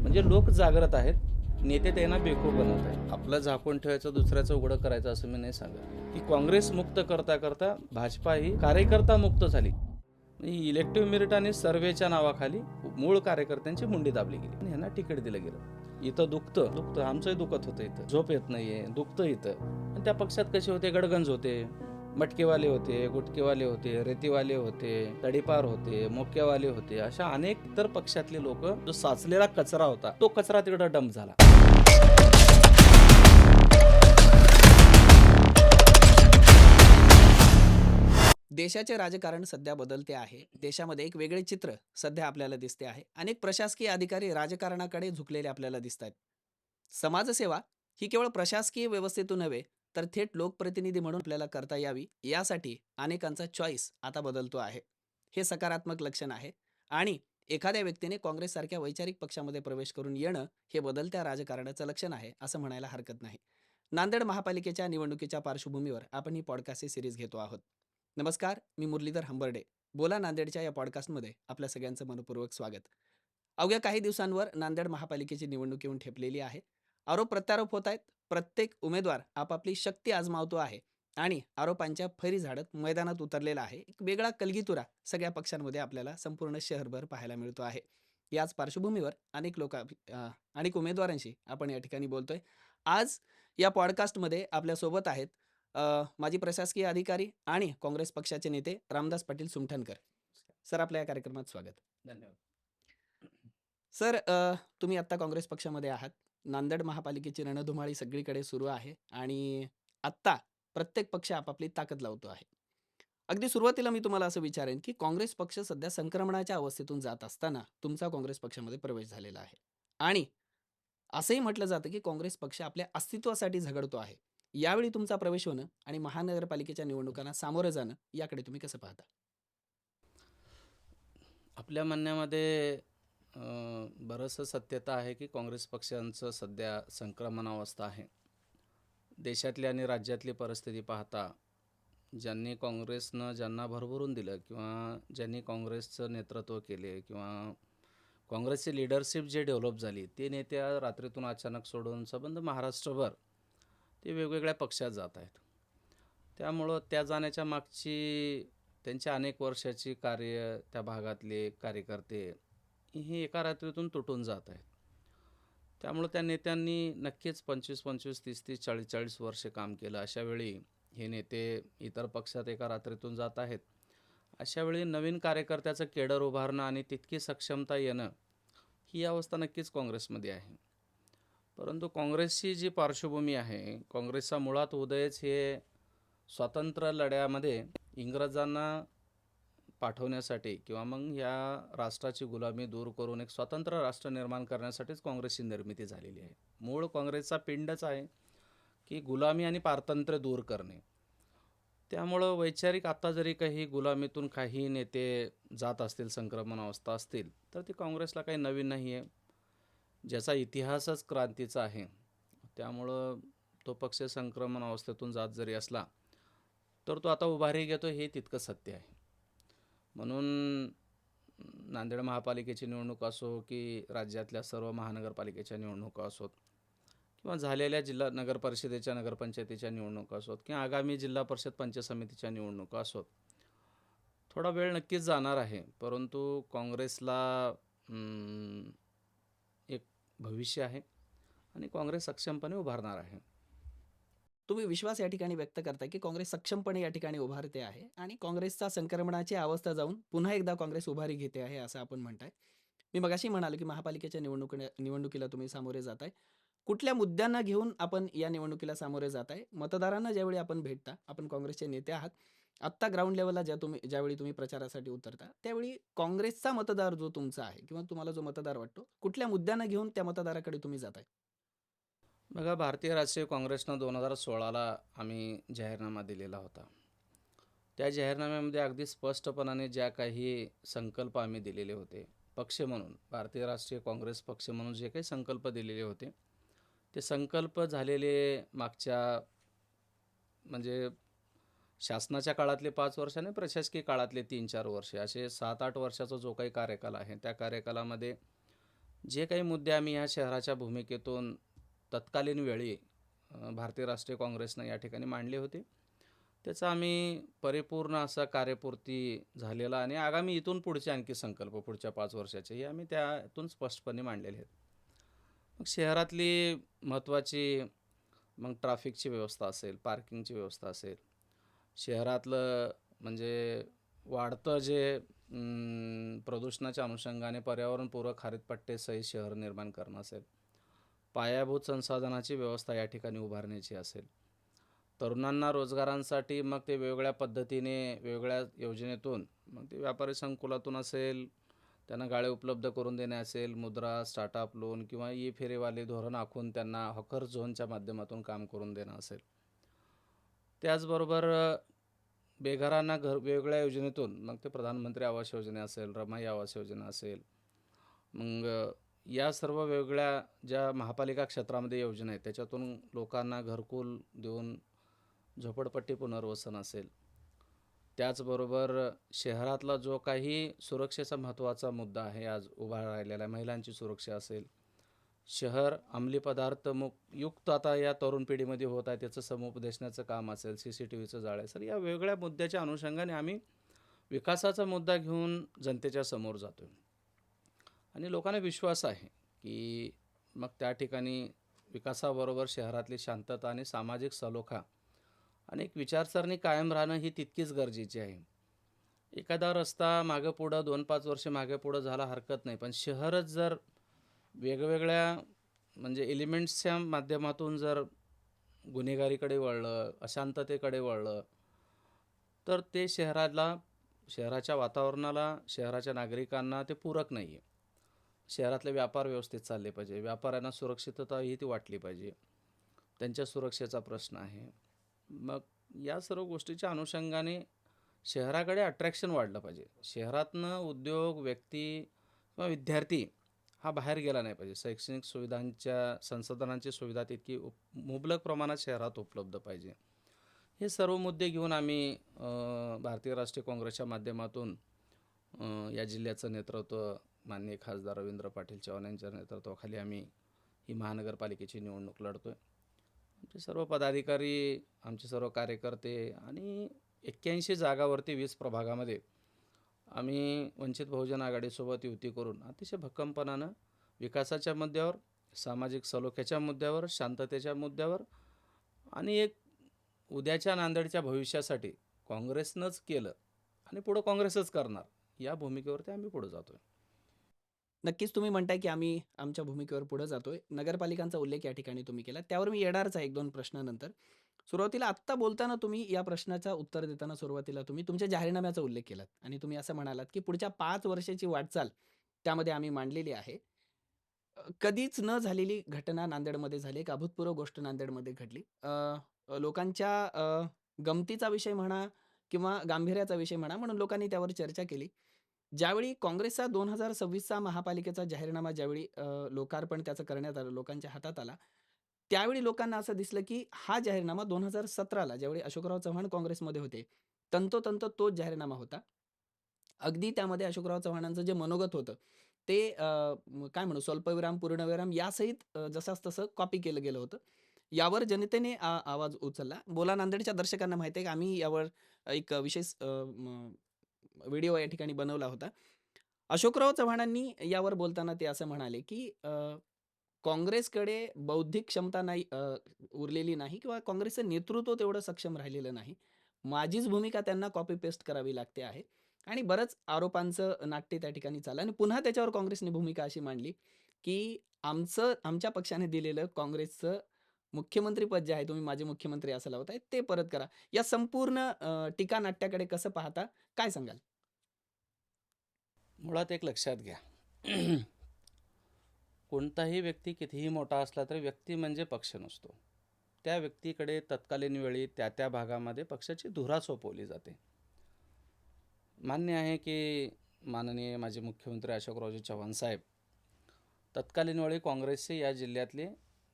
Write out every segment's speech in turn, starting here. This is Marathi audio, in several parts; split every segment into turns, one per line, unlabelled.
म्हणजे लोक जागृत आहेत, नेते त्यांना बेकूफ बनवत आहेत. आपलं झाकून ठेवायचं, दुसऱ्याचं उघडं करायचं असं मी नाही सांगत. की काँग्रेस मुक्त करता करता भाजपा ही कार्यकर्ता मुक्त झाली. इलेक्टिव्ह मेरिट आणि सर्वेच्या नावाखाली मूळ कार्यकर्त्यांची मुंडी दाबली गेली आणि ह्यांना तिकीट दिलं गेलं. इथं दुखतं आमचंही दुखत होतं, इथं झोप येत नाहीये, दुखतं इथं. आणि त्या पक्षात कसे होते, गडगंज होते, मटकेवाले होते, गुटकेवाले होते, रेतीवाले होते, तडीपार होते, मोक्यावाले होते, अशा अनेक इतर पक्षातले लोक, जो साचलेला कचरा होता तो कचरा तिकडे डंप झाला.
देशाचे राजकारण सध्या बदलते आहे. देशामध्ये एक वेगळे चित्र सध्या आपल्याला दिसते आहे. अनेक प्रशासकीय अधिकारी राजकारणाकडे झुकलेले आपल्याला दिसत आहेत. समाजसेवा ही केवळ प्रशासकीय व्यवस्थेतून नव्हे, तर थेट लोकप्रतिनिधी म्हणून आपल्याला करता यावी, यासाठी अनेकांचा चॉईस आता बदलतो आहे. हे सकारात्मक लक्षण आहे आणि एखाद्या व्यक्तीने काँग्रेससारख्या वैचारिक पक्षामध्ये प्रवेश करून येणं हे बदलत्या राजकारणाचं लक्षण आहे, असं म्हणायला हरकत नाही. नांदेड महापालिकेच्या निवडणुकीच्या पार्श्वभूमीवर आपण ही पॉडकास्ट सिरीज घेतो आहोत. नमस्कार, मी मुरलीधर हंबर्डे. बोला नांदेडच्या या पॉडकास्टमध्ये आपल्या सगळ्यांचं मनपूर्वक स्वागत. अवघ्या काही दिवसांवर नांदेड महापालिकेची निवडणूक येऊन ठेपलेली आहे. आरोप प्रत्यारोप होत आहेत. प्रत्येक उमेदवार आपापली शक्ती आजमावतो आहे आणि आरोपांच्या फैरी झाडत मैदानात उतरलेला आहे. एक वेगळा कलगीतुरा सगळ्या पक्षांमध्ये आपल्याला संपूर्ण शहरभर पाहायला मिळतो आहे. याच पार्श्वभूमीवर अनेक उमेदवारांशी आपण या ठिकाणी बोलतोय. आज या पॉडकास्टमध्ये आपल्यासोबत आहेत माजी प्रशासकीय अधिकारी आणि काँग्रेस पक्षाचे नेते रामदास पाटील सुमठणकर. सर, आपल्या या कार्यक्रमात स्वागत.
धन्यवाद.
सर, तुम्ही आत्ता काँग्रेस पक्षामध्ये आहात. नांदेड महापालिकेची रणधुमाळी सगळीकडे सुरू आहे आणि आत्ता प्रत्येक पक्ष आपापली ताकद लावतो आहे. अगदी सुरुवातीला मी तुम्हाला असं विचारेन की काँग्रेस पक्ष सध्या संक्रमणाच्या अवस्थेतून जात असताना तुमचा काँग्रेस पक्षामध्ये प्रवेश झालेला आहे आणि असंही म्हटलं जातं की काँग्रेस पक्ष आपल्या अस्तित्वासाठी झगडतो आहे. यावेळी तुमचा प्रवेश होणं आणि महानगरपालिकेच्या निवडणुकांना सामोरं जाणं, याकडे तुम्ही कसं पाहता?
आपल्या म्हणण्यामध्ये बरंचसं सत्यता आहे की काँग्रेस पक्षांचं सध्या संक्रमणावस्था आहे. देशातली आणि राज्यातली परिस्थिती पाहता ज्यांनी काँग्रेसनं ज्यांना भरभरून दिलं किंवा ज्यांनी काँग्रेसचं नेतृत्व केले किंवा काँग्रेसची लिडरशिप जे डेव्हलप झाली, ते नेते रात्रीतून अचानक सोडून संबंध महाराष्ट्रभर ते वेगवेगळ्या पक्षात जात आहेत. त्यामुळं त्या जाण्याच्या मागची त्यांच्या अनेक वर्षाची कार्य, त्या भागातले कार्यकर्ते हे एका रात्रीतून तुटून जात आहेत. त्यामुळं त्या नेत्यांनी नक्कीच 25-25, 30-30, 40-40 वर्षे काम केलं. अशा वेळी हे नेते इतर पक्षात एका रात्रीतून जात आहेत. अशा वेळी नवीन कार्यकर्त्याचं केडर उभारणं आणि तितकी सक्षमता येणं, ही अवस्था नक्कीच काँग्रेसमध्ये आहे. परंतु काँग्रेसची जी पार्श्वभूमी आहे, काँग्रेसचा मुळात उदयच हे स्वातंत्र्य लढ्यामध्ये इंग्रजांना पाठवण्यासाठी किंवा मग या राष्ट्राची गुलामी दूर करून एक स्वतंत्र राष्ट्र निर्माण करण्यासाठीच काँग्रेसची निर्मिती झालेली आहे. मूळ काँग्रेसचा पिंडच आहे की गुलामी आणि पारतंत्र्य दूर करणे. त्यामुळं वैचारिक आत्ता जरी काही गुलामीतून काही नेते जात असतील, संक्रमण अवस्था असतील, तर ती काँग्रेसला काही नवीन नाही आहे, ज्याचा इतिहासच क्रांतीचा आहे. त्यामुळं तो पक्ष संक्रमण अवस्थेतून जात जरी असला तर तो आता उभारी घेतो, हे तितकं सत्य आहे. म्हणून नांदेड महापालिकेची निवडणूक असो की राज्यातल्या सर्व महानगरपालिकेच्या निवडणुका असोत किंवा झालेल्या जिल्हा नगरपरिषदेच्या, नगरपंचायतीच्या निवडणुका असोत किंवा आगामी जिल्हा परिषद पंचायत समितीच्या निवडणुका असोत, थोडा वेळ नक्कीच जाणार आहे. परंतु काँग्रेसला एक भविष्य आहे आणि काँग्रेस सक्षमपणे उभारणार आहे.
तुम्ही विश्वास या ठिकाणी व्यक्त करताय की काँग्रेस सक्षमपणे या ठिकाणी उभारते आहे आणि काँग्रेसचा संक्रमणाची अवस्था जाऊन पुन्हा एकदा काँग्रेस उभारी घेते आहे, असं आपण म्हणताय. मी मगाशी म्हणालो की महापालिकेच्या निवडणुकीला तुम्ही सामोरे जाताय. कुठल्या मुद्द्यांना घेऊन आपण या निवडणुकीला सामोरे जाताय? मतदारांना ज्यावेळी आपण भेटता, आपण काँग्रेसचे नेते आहात. आत्ता ग्राउंड लेवलला ज्यावेळी तुम्ही प्रचारासाठी उतरता, त्यावेळी काँग्रेसचा मतदार जो तुमचा आहे किंवा तुम्हाला जो मतदार वाटतो, कुठल्या मुद्द्यांना घेऊन त्या मतदाराकडे तुम्ही जाताय?
बघा, भारतीय राष्ट्रीय काँग्रेसनं 2016ला आम्ही जाहीरनामा दिलेला होता. त्या जाहीरनाम्यामध्ये अगदी स्पष्टपणाने ज्या काही संकल्प आम्ही दिलेले होते, पक्ष म्हणून, भारतीय राष्ट्रीय काँग्रेस पक्ष म्हणून जे काही संकल्प दिलेले होते, ते संकल्प झालेले मागच्या म्हणजे शासनाच्या काळातले 5 वर्ष आणि प्रशासकीय काळातले 3-4 वर्षे, असे 7-8 वर्षाचा जो काही कार्यकाल आहे, त्या कार्यकालामध्ये जे काही मुद्दे आम्ही ह्या शहराच्या भूमिकेतून तत्कालीन वेळी भारतीय राष्ट्रीय काँग्रेसनं या ठिकाणी मांडले होते, त्याचं आम्ही परिपूर्ण असा कार्यपूर्ती झालेला आणि आगामी इथून पुढचे आणखी संकल्प पुढच्या 5 वर्षाचे हे आम्ही त्यातून स्पष्टपणे मांडलेले आहेत. मग शहरातली महत्त्वाची मग ट्रॅफिकची व्यवस्था असेल, पार्किंगची व्यवस्था असेल, शहरातलं म्हणजे वाढतं जे प्रदूषणाच्या अनुषंगाने पर्यावरणपूरक हरितपट्टेसहित शहर निर्माण करणं असेल, पायाभूत संसाधनाची व्यवस्था या ठिकाणी उभारण्याची असेल, तरुणांना रोजगारांसाठी मग ते वेगवेगळ्या पद्धतीने वेगवेगळ्या योजनेतून मग ते व्यापारी संकुलातून असेल, त्यांना गाळे उपलब्ध करून देणे असेल, मुद्रा, स्टार्टअप लोन किंवा ई फेरीवाले धोरण आखून त्यांना हॉकर झोनच्या माध्यमातून काम करून देणं असेल. त्याचबरोबर बेघरांना वेगवेगळ्या योजनेतून मग ते प्रधानमंत्री आवास योजना असेल, रमाई आवास योजना असेल, मग या सर्व वेगवेगळ्या ज्या महापालिका क्षेत्रामध्ये योजना आहेत त्याच्यातून लोकांना घरकुल देऊन झोपडपट्टी पुनर्वसन असेल. त्याचबरोबर शहरातला जो काही सुरक्षेचा महत्त्वाचा मुद्दा आहे आज उभा राहिलेला आहे, महिलांची सुरक्षा असेल, शहर अंमली पदार्थ युक्त आता या तरुण पिढीमध्ये होत आहे त्याचं समुपदेशनाचं काम असेल, CCTVचं जाळं असेल, या वेगवेगळ्या मुद्द्याच्या अनुषंगाने आम्ही विकासाचा मुद्दा घेऊन जनतेच्या समोर जातो आहे आणि लोकांना विश्वास आहे की मग त्या ठिकाणी विकासाबरोबर शहरातली शांतता आणि सामाजिक सलोखा आणि एक विचारसरणी कायम राहणं ही तितकीच गरजेची आहे. एखादा रस्ता मागं पुढं 2-5 वर्ष मागे पुढं झाला हरकत नाही, पण शहरच जर वेगवेगळ्या म्हणजे एलिमेंट्सच्या माध्यमातून जर गुन्हेगारीकडे वळलं, अशांततेकडे वळलं, तर ते शहराच्या वातावरणाला, शहराच्या नागरिकांना ते पूरक नाही आहे. शहरातले व्यापार व्यवस्थित चालले पाहिजे, व्यापाऱ्यांना सुरक्षितता ही ती वाटली पाहिजे, त्यांच्या सुरक्षेचा प्रश्न आहे. मग या सर्व गोष्टीच्या अनुषंगाने शहराकडे अट्रॅक्शन वाढलं पाहिजे. शहरातनं उद्योग, व्यक्ती किंवा विद्यार्थी हा बाहेर गेला नाही पाहिजे. शैक्षणिक सुविधांच्या संसाधनांची सुविधा तितकी मुबलक प्रमाणात शहरात उपलब्ध पाहिजे. हे सर्व मुद्दे घेऊन आम्ही भारतीय राष्ट्रीय काँग्रेसच्या माध्यमातून या जिल्ह्याचं नेतृत्व माननीय खासदार रवींद्र पाटील चव्हाण यांच्या नेतृत्वाखाली आम्ही ही महानगरपालिकेची निवडणूक लढतो आहे. आमचे सर्व पदाधिकारी, आमचे सर्व कार्यकर्ते आणि 81 जागावरती 20 प्रभागामध्ये आम्ही वंचित बहुजन आघाडीसोबत युती करून अतिशय भक्कमपणानं विकासाच्या मुद्द्यावर, सामाजिक सलोख्याच्या मुद्द्यावर, शांततेच्या मुद्द्यावर आणि एक उद्याच्या नांदेडच्या भविष्यासाठी काँग्रेसनंच केलं आणि पुढं काँग्रेसच करणार या भूमिकेवरती आम्ही पुढे जातो आहे.
नक्कीच तुम्ही म्हणताय की आम्ही आमच्या भूमिकेवर पुढे जातोय. नगरपालिकांचा उल्लेख या ठिकाणी तुम्ही केला. त्यावर मी येणारच आहे 1-2 प्रश्नानंतर. सुरुवातीला आत्ता बोलताना तुम्ही या प्रश्नाचं उत्तर देताना सुरुवातीला तुम्ही तुमच्या जाहीरनाम्याचा उल्लेख केलात आणि तुम्ही असं म्हणालात की पुढच्या 5 वर्षाची वाटचाल त्यामध्ये आम्ही मांडलेली आहे. कधीच न झालेली घटना नांदेडमध्ये झाली. एक अभूतपूर्व गोष्ट नांदेडमध्ये घडली. अ, अ, लोकांच्या गमतीचा विषय म्हणा किंवा गांभीर्याचा विषय म्हणा म्हणून लोकांनी त्यावर चर्चा केली. ज्यावेळी काँग्रेसचा 2026चा महापालिकेचा जाहीरनामा ज्यावेळी लोकार्पण त्याचं करण्यात आलं, लोकांच्या हातात आला, त्यावेळी लोकांना असं दिसलं की हा जाहीरनामा 2017ला ज्यावेळी अशोकराव चव्हाण काँग्रेसमध्ये होते, तंतोतंत तोच जाहीरनामा होता. अगदी त्यामध्ये अशोकराव चव्हाणांचं जे मनोगत होतं, ते काय म्हणू स्वल्पविराम, पूर्णविराम यासहित जसास तसं कॉपी केलं गेलं होतं. यावर जनतेने आवाज उचलला. बोला नांदेडच्या दर्शकांना माहिती आहे की आम्ही यावर एक विशेष व्हिडिओ या ठिकाणी बनवला होता. अशोकराव चव्हाणांनी यावर बोलताना ते असं म्हणाले, की काँग्रेसकडे बौद्धिक क्षमता नाही उरलेली नाही किंवा काँग्रेसचं नेतृत्व तेवढं सक्षम राहिलेलं नाही. माझीच भूमिका त्यांना कॉपी पेस्ट करावी लागते आहे आणि बरंच आरोपांचं नाट्य त्या ठिकाणी चाललं आणि पुन्हा त्याच्यावर काँग्रेसने भूमिका अशी मांडली, की आमच्या पक्षाने दिलेलं काँग्रेसचं मुख्यमंत्रीपद जे आहे, तुम्ही माझे मुख्यमंत्री असं लावताय, ते परत करा. या संपूर्ण टीका नाट्याकडे कसं पाहता? काय सांगाल?
मुळात एक लक्षात घ्या. कोणताही व्यक्ती कितीही मोठा असला तरी व्यक्ती म्हणजे पक्ष नसतो. त्या व्यक्तीकडे तत्कालीन वेळी त्या भागामध्ये पक्षाची धुरा सोपवली जाते. मान्य आहे की माननीय माजी मुख्यमंत्री अशोकरावजी चव्हाण साहेब तत्कालीन वेळी काँग्रेसचे या जिल्ह्यातले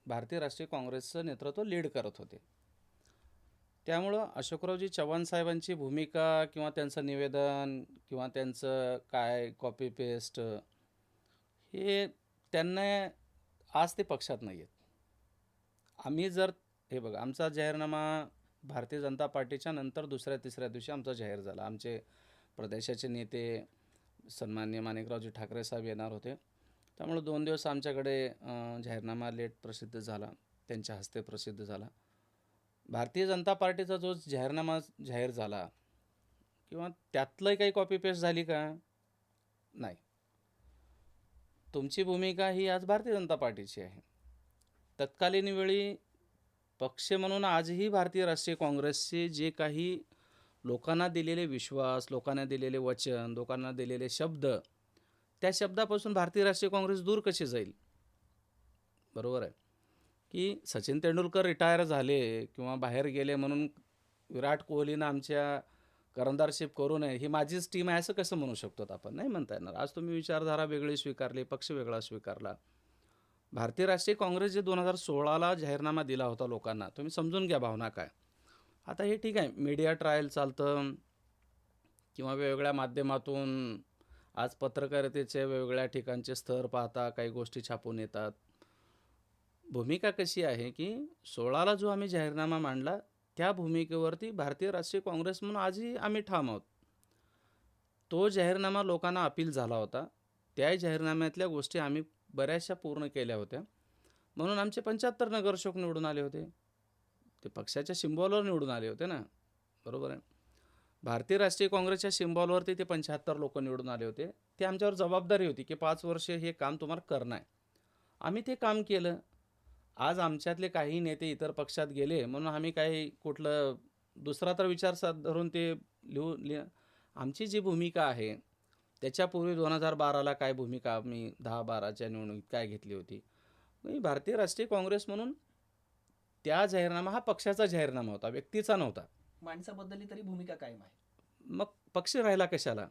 भारतीय राष्ट्रीय काँग्रेसचं नेतृत्व लीड करत होते. त्यामुळं अशोकरावजी चव्हाण साहेबांची भूमिका किंवा त्यांचं निवेदन किंवा त्यांचं काय कॉपी पेस्ट हे त्यांना आज ते पक्षात नाही आहेत. आम्ही जर हे बघा, आमचा जाहीरनामा भारतीय जनता पार्टीच्या नंतर दुसऱ्या-तिसऱ्या दिवशी आमचा जाहीर झाला. आमचे प्रदेशाचे नेते सन्माननीय माणिकरावजी ठाकरे साहेब येणार होते. त्यामुळे 2 दिवस आमच्याकडे जाहीरनामा लेट प्रसिद्ध झाला. त्यांच्या हस्ते प्रसिद्ध झाला. भारतीय जनता पार्टीचा जो जाहीरनामा जाहीर झाला किंवा त्यातलं काही कॉपी पेस्ट झाली का? नाही. तुमची भूमिका ही आज भारतीय जनता पार्टीची आहे. तत्कालीन वेळी पक्ष म्हणून आजही भारतीय राष्ट्रीय काँग्रेसचे जे काही लोकांना दिलेले विश्वास, लोकांना दिलेले वचन, लोकांना दिलेले शब्द, त्या शब्दापासून भारतीय राष्ट्रीय काँग्रेस दूर कशी जाईल? बरोबर आहे की सचिन तेंडुलकर रिटायर झाले किंवा बाहेर गेले म्हणून विराट कोहलीनं आमच्या करंदारशिप करू नये, ही माझीच टीम आहे असं कसं म्हणू शकतो आपण? नाही म्हणता येणार. आज तुम्ही विचारधारा वेगळी स्वीकारली, पक्ष वेगळा स्वीकारला. भारतीय राष्ट्रीय काँग्रेस जे 2016ला जाहीरनामा दिला होता लोकांना, तुम्ही समजून घ्या भावना काय. आता हे ठीक आहे, मीडिया ट्रायल चालतं किंवा वेगवेगळ्या माध्यमातून आज पत्रकारितेचे वेगवेगळ्या ठिकाणचे स्तर पाहता काही गोष्टी छापून येतात. भूमिका कशी आहे की 16ला जो आम्ही जाहीरनामा मांडला त्या भूमिकेवरती भारतीय राष्ट्रीय काँग्रेस म्हणून आजही आम्ही ठाम आहोत. तो जाहीरनामा लोकांना अपील झाला होता. त्या जाहीरनाम्यातल्या गोष्टी आम्ही बऱ्याचशा पूर्ण केल्या होत्या. म्हणून आमचे 75 नगरसेवक निवडून आले होते. ते पक्षाच्या सिम्बॉलवर निवडून आले होते ना, बरोबर आहे. भारतीय राष्ट्रीय काँग्रेसच्या सिम्बॉलवरती ते 75 लोक निवडून आले होते. ते आमच्यावर जबाबदारी होती की 5 वर्ष हे काम तुम्हाला करणं आहे. आम्ही ते काम केलं. आज आमच्यातले काही नेते इतर पक्षात गेले म्हणून आम्ही काही कुठलं दुसरा तर विचार धरून ते आमची जी भूमिका आहे त्याच्यापूर्वी 2012ला काय भूमिका आम्ही 10-12च्या निवडणुकीत काय घेतली होती. भारतीय राष्ट्रीय काँग्रेस म्हणून त्या जाहीरनामा हा पक्षाचा जाहीरनामा होता, व्यक्तीचा नव्हता.
माणसाबद्दली तरी भूमिका कायम आहे.
मग पक्ष राहिला कशाला?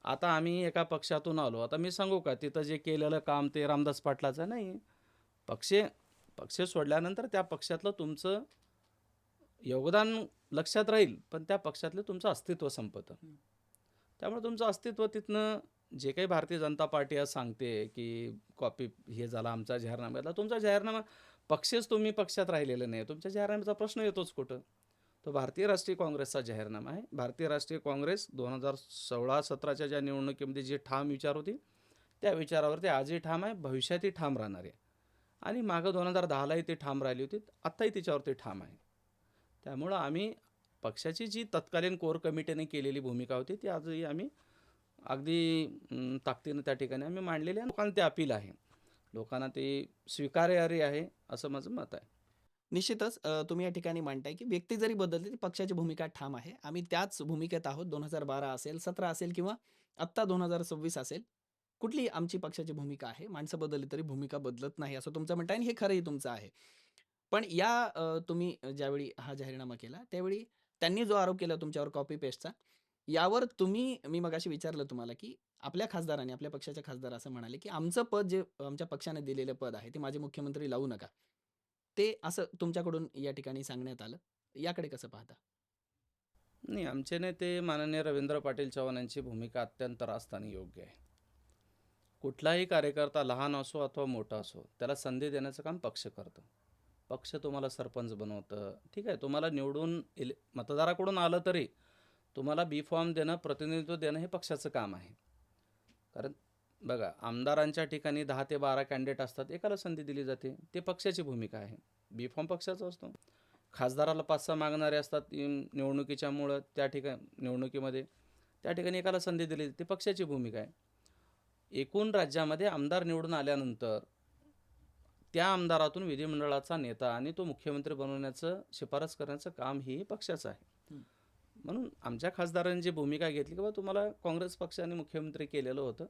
आता आम्ही एका पक्षातून आलो. आता मी सांगू का तिथं जे केलेलं काम ते रामदास पाटलाचं नाही. पक्ष सोडल्यानंतर त्या पक्षातलं तुमचं योगदान लक्षात राहील, पण त्या पक्षातलं तुमचं अस्तित्व संपतं. त्यामुळे तुमचं अस्तित्व तिथनं जे काही भारतीय जनता पार्टी आज सांगते की कॉपी हे झाला आमचा जाहीरनाम्यातला, तुमचा जाहीरनामा पक्षच तुम्ही पक्षात राहिलेलं नाही. तुमच्या जाहीरनाम्याचा प्रश्न येतोच कुठं? तो भारतीय राष्ट्रीय काँग्रेसचा जाहीरनामा आहे. भारतीय राष्ट्रीय काँग्रेस 2016-17च्या ज्या निवडणुकीमध्ये जे ठाम विचार होती त्या विचारावरती आजही ठाम आहे, भविष्यातही ठाम राहणार आहे. आणि मागं 2010लाही ते ठाम राहिली होती, आत्ताही तिच्यावरती ठाम आहे. त्यामुळं आम्ही पक्षाची जी तत्कालीन कोर कमिटीने केलेली भूमिका होती ती आजही आम्ही अगदी ताकदीनं त्या ठिकाणी आम्ही मांडलेली आहे. लोकांना ते अपील आहे, लोकांना ते स्वीकार्य आहे असं माझं मत आहे.
निश्चितच तुम्ही या ठिकाणी मांडताय की व्यक्ती जरी बदलली तरी पक्षाची भूमिका ठाम आहे. आम्ही त्याच भूमिकेत आहोत. 2012 असेल, 17 असेल किंवा आत्ता 2026 असेल. कुठलीही आमची पक्षाची भूमिका आहे. माणसं बदलली तरी भूमिका बदलत नाही असं तुमचं म्हणणं आहे आणि हे खरंही तुमचं आहे. पण तुम्ही ज्यावेळी हा जाहीरनामा केला त्यावेळी त्यांनी जो आरोप केला तुमच्यावर कॉपी पेस्टचा, यावर मी मगाशी विचारलं तुम्हाला की आपल्या खासदारांनी, आपल्या पक्षाच्या खासदार असं म्हणाले की आमचं पद जे आमच्या पक्षाने दिलेलं पद आहे ते माजी मुख्यमंत्री लावू नका. ते असं तुमच्याकडून या ठिकाणी सांगण्यात आलं. याकडे कसं पाहता?
नाही, आमचे नेते माननीय रवींद्र पाटील चव्हाण यांची भूमिका अत्यंत रास्त आणि योग्य आहे. कुठलाही कार्यकर्ता लहान असो अथवा मोठा असो त्याला संधी देण्याचं काम पक्ष करतं. पक्ष तुम्हाला सरपंच बनवतं, ठीक आहे. तुम्हाला निवडून मतदाराकडून आलं तरी तुम्हाला बी फॉर्म देणं, प्रतिनिधित्व देणं हे पक्षाचं काम आहे. कारण बघा, आमदारांच्या ठिकाणी 10 ते 12 कॅन्डिडेट असतात, एकाला संधी दिली जाते, ते पक्षाची भूमिका आहे. बी फॉर्म पक्षाचा असतो. खासदाराला 5-6 मागणारे असतात निवडणुकीच्यामुळं निवडणुकीमध्ये त्या ठिकाणी एकाला संधी दिली जाते, पक्षाची भूमिका आहे. एकूण राज्यामध्ये आमदार निवडून आल्यानंतर त्या आमदारातून विधिमंडळाचा नेता आणि तो मुख्यमंत्री बनवण्याचं शिफारस करण्याचं काम ही पक्षाचं आहे. म्हणून आमच्या खासदारांनी जी भूमिका घेतली की बाबा तुम्हाला काँग्रेस पक्षाने मुख्यमंत्री केलेलं होतं,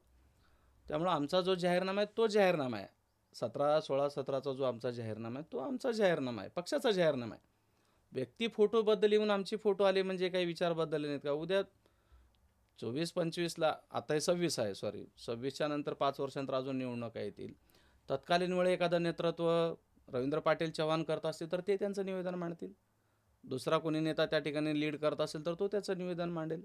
त्यामुळं आमचा जो जाहीरनामा आहे तो जाहीरनामा आहे. 16-17चा जो आमचा जाहीरनामा आहे तो आमचा जाहीरनामा आहे, पक्षाचा जाहीरनामा आहे. व्यक्ती फोटो बदल येऊन आमचे फोटो आले म्हणजे काही विचार बदलले नाहीत का? उद्या 24-25ला, आता हे 26 आहे, 26च्या नंतर 5 वर्षांतर अजून निवडणुका येतील. तत्कालीन वेळी एखादं नेतृत्व रवींद्र पाटील चव्हाण करत असतील तर ते त्यांचं निवेदन मांडतील. दुसरा कोणी नेता त्या ठिकाणी लीड करत असेल तर तो त्याचं निवेदन मांडेल.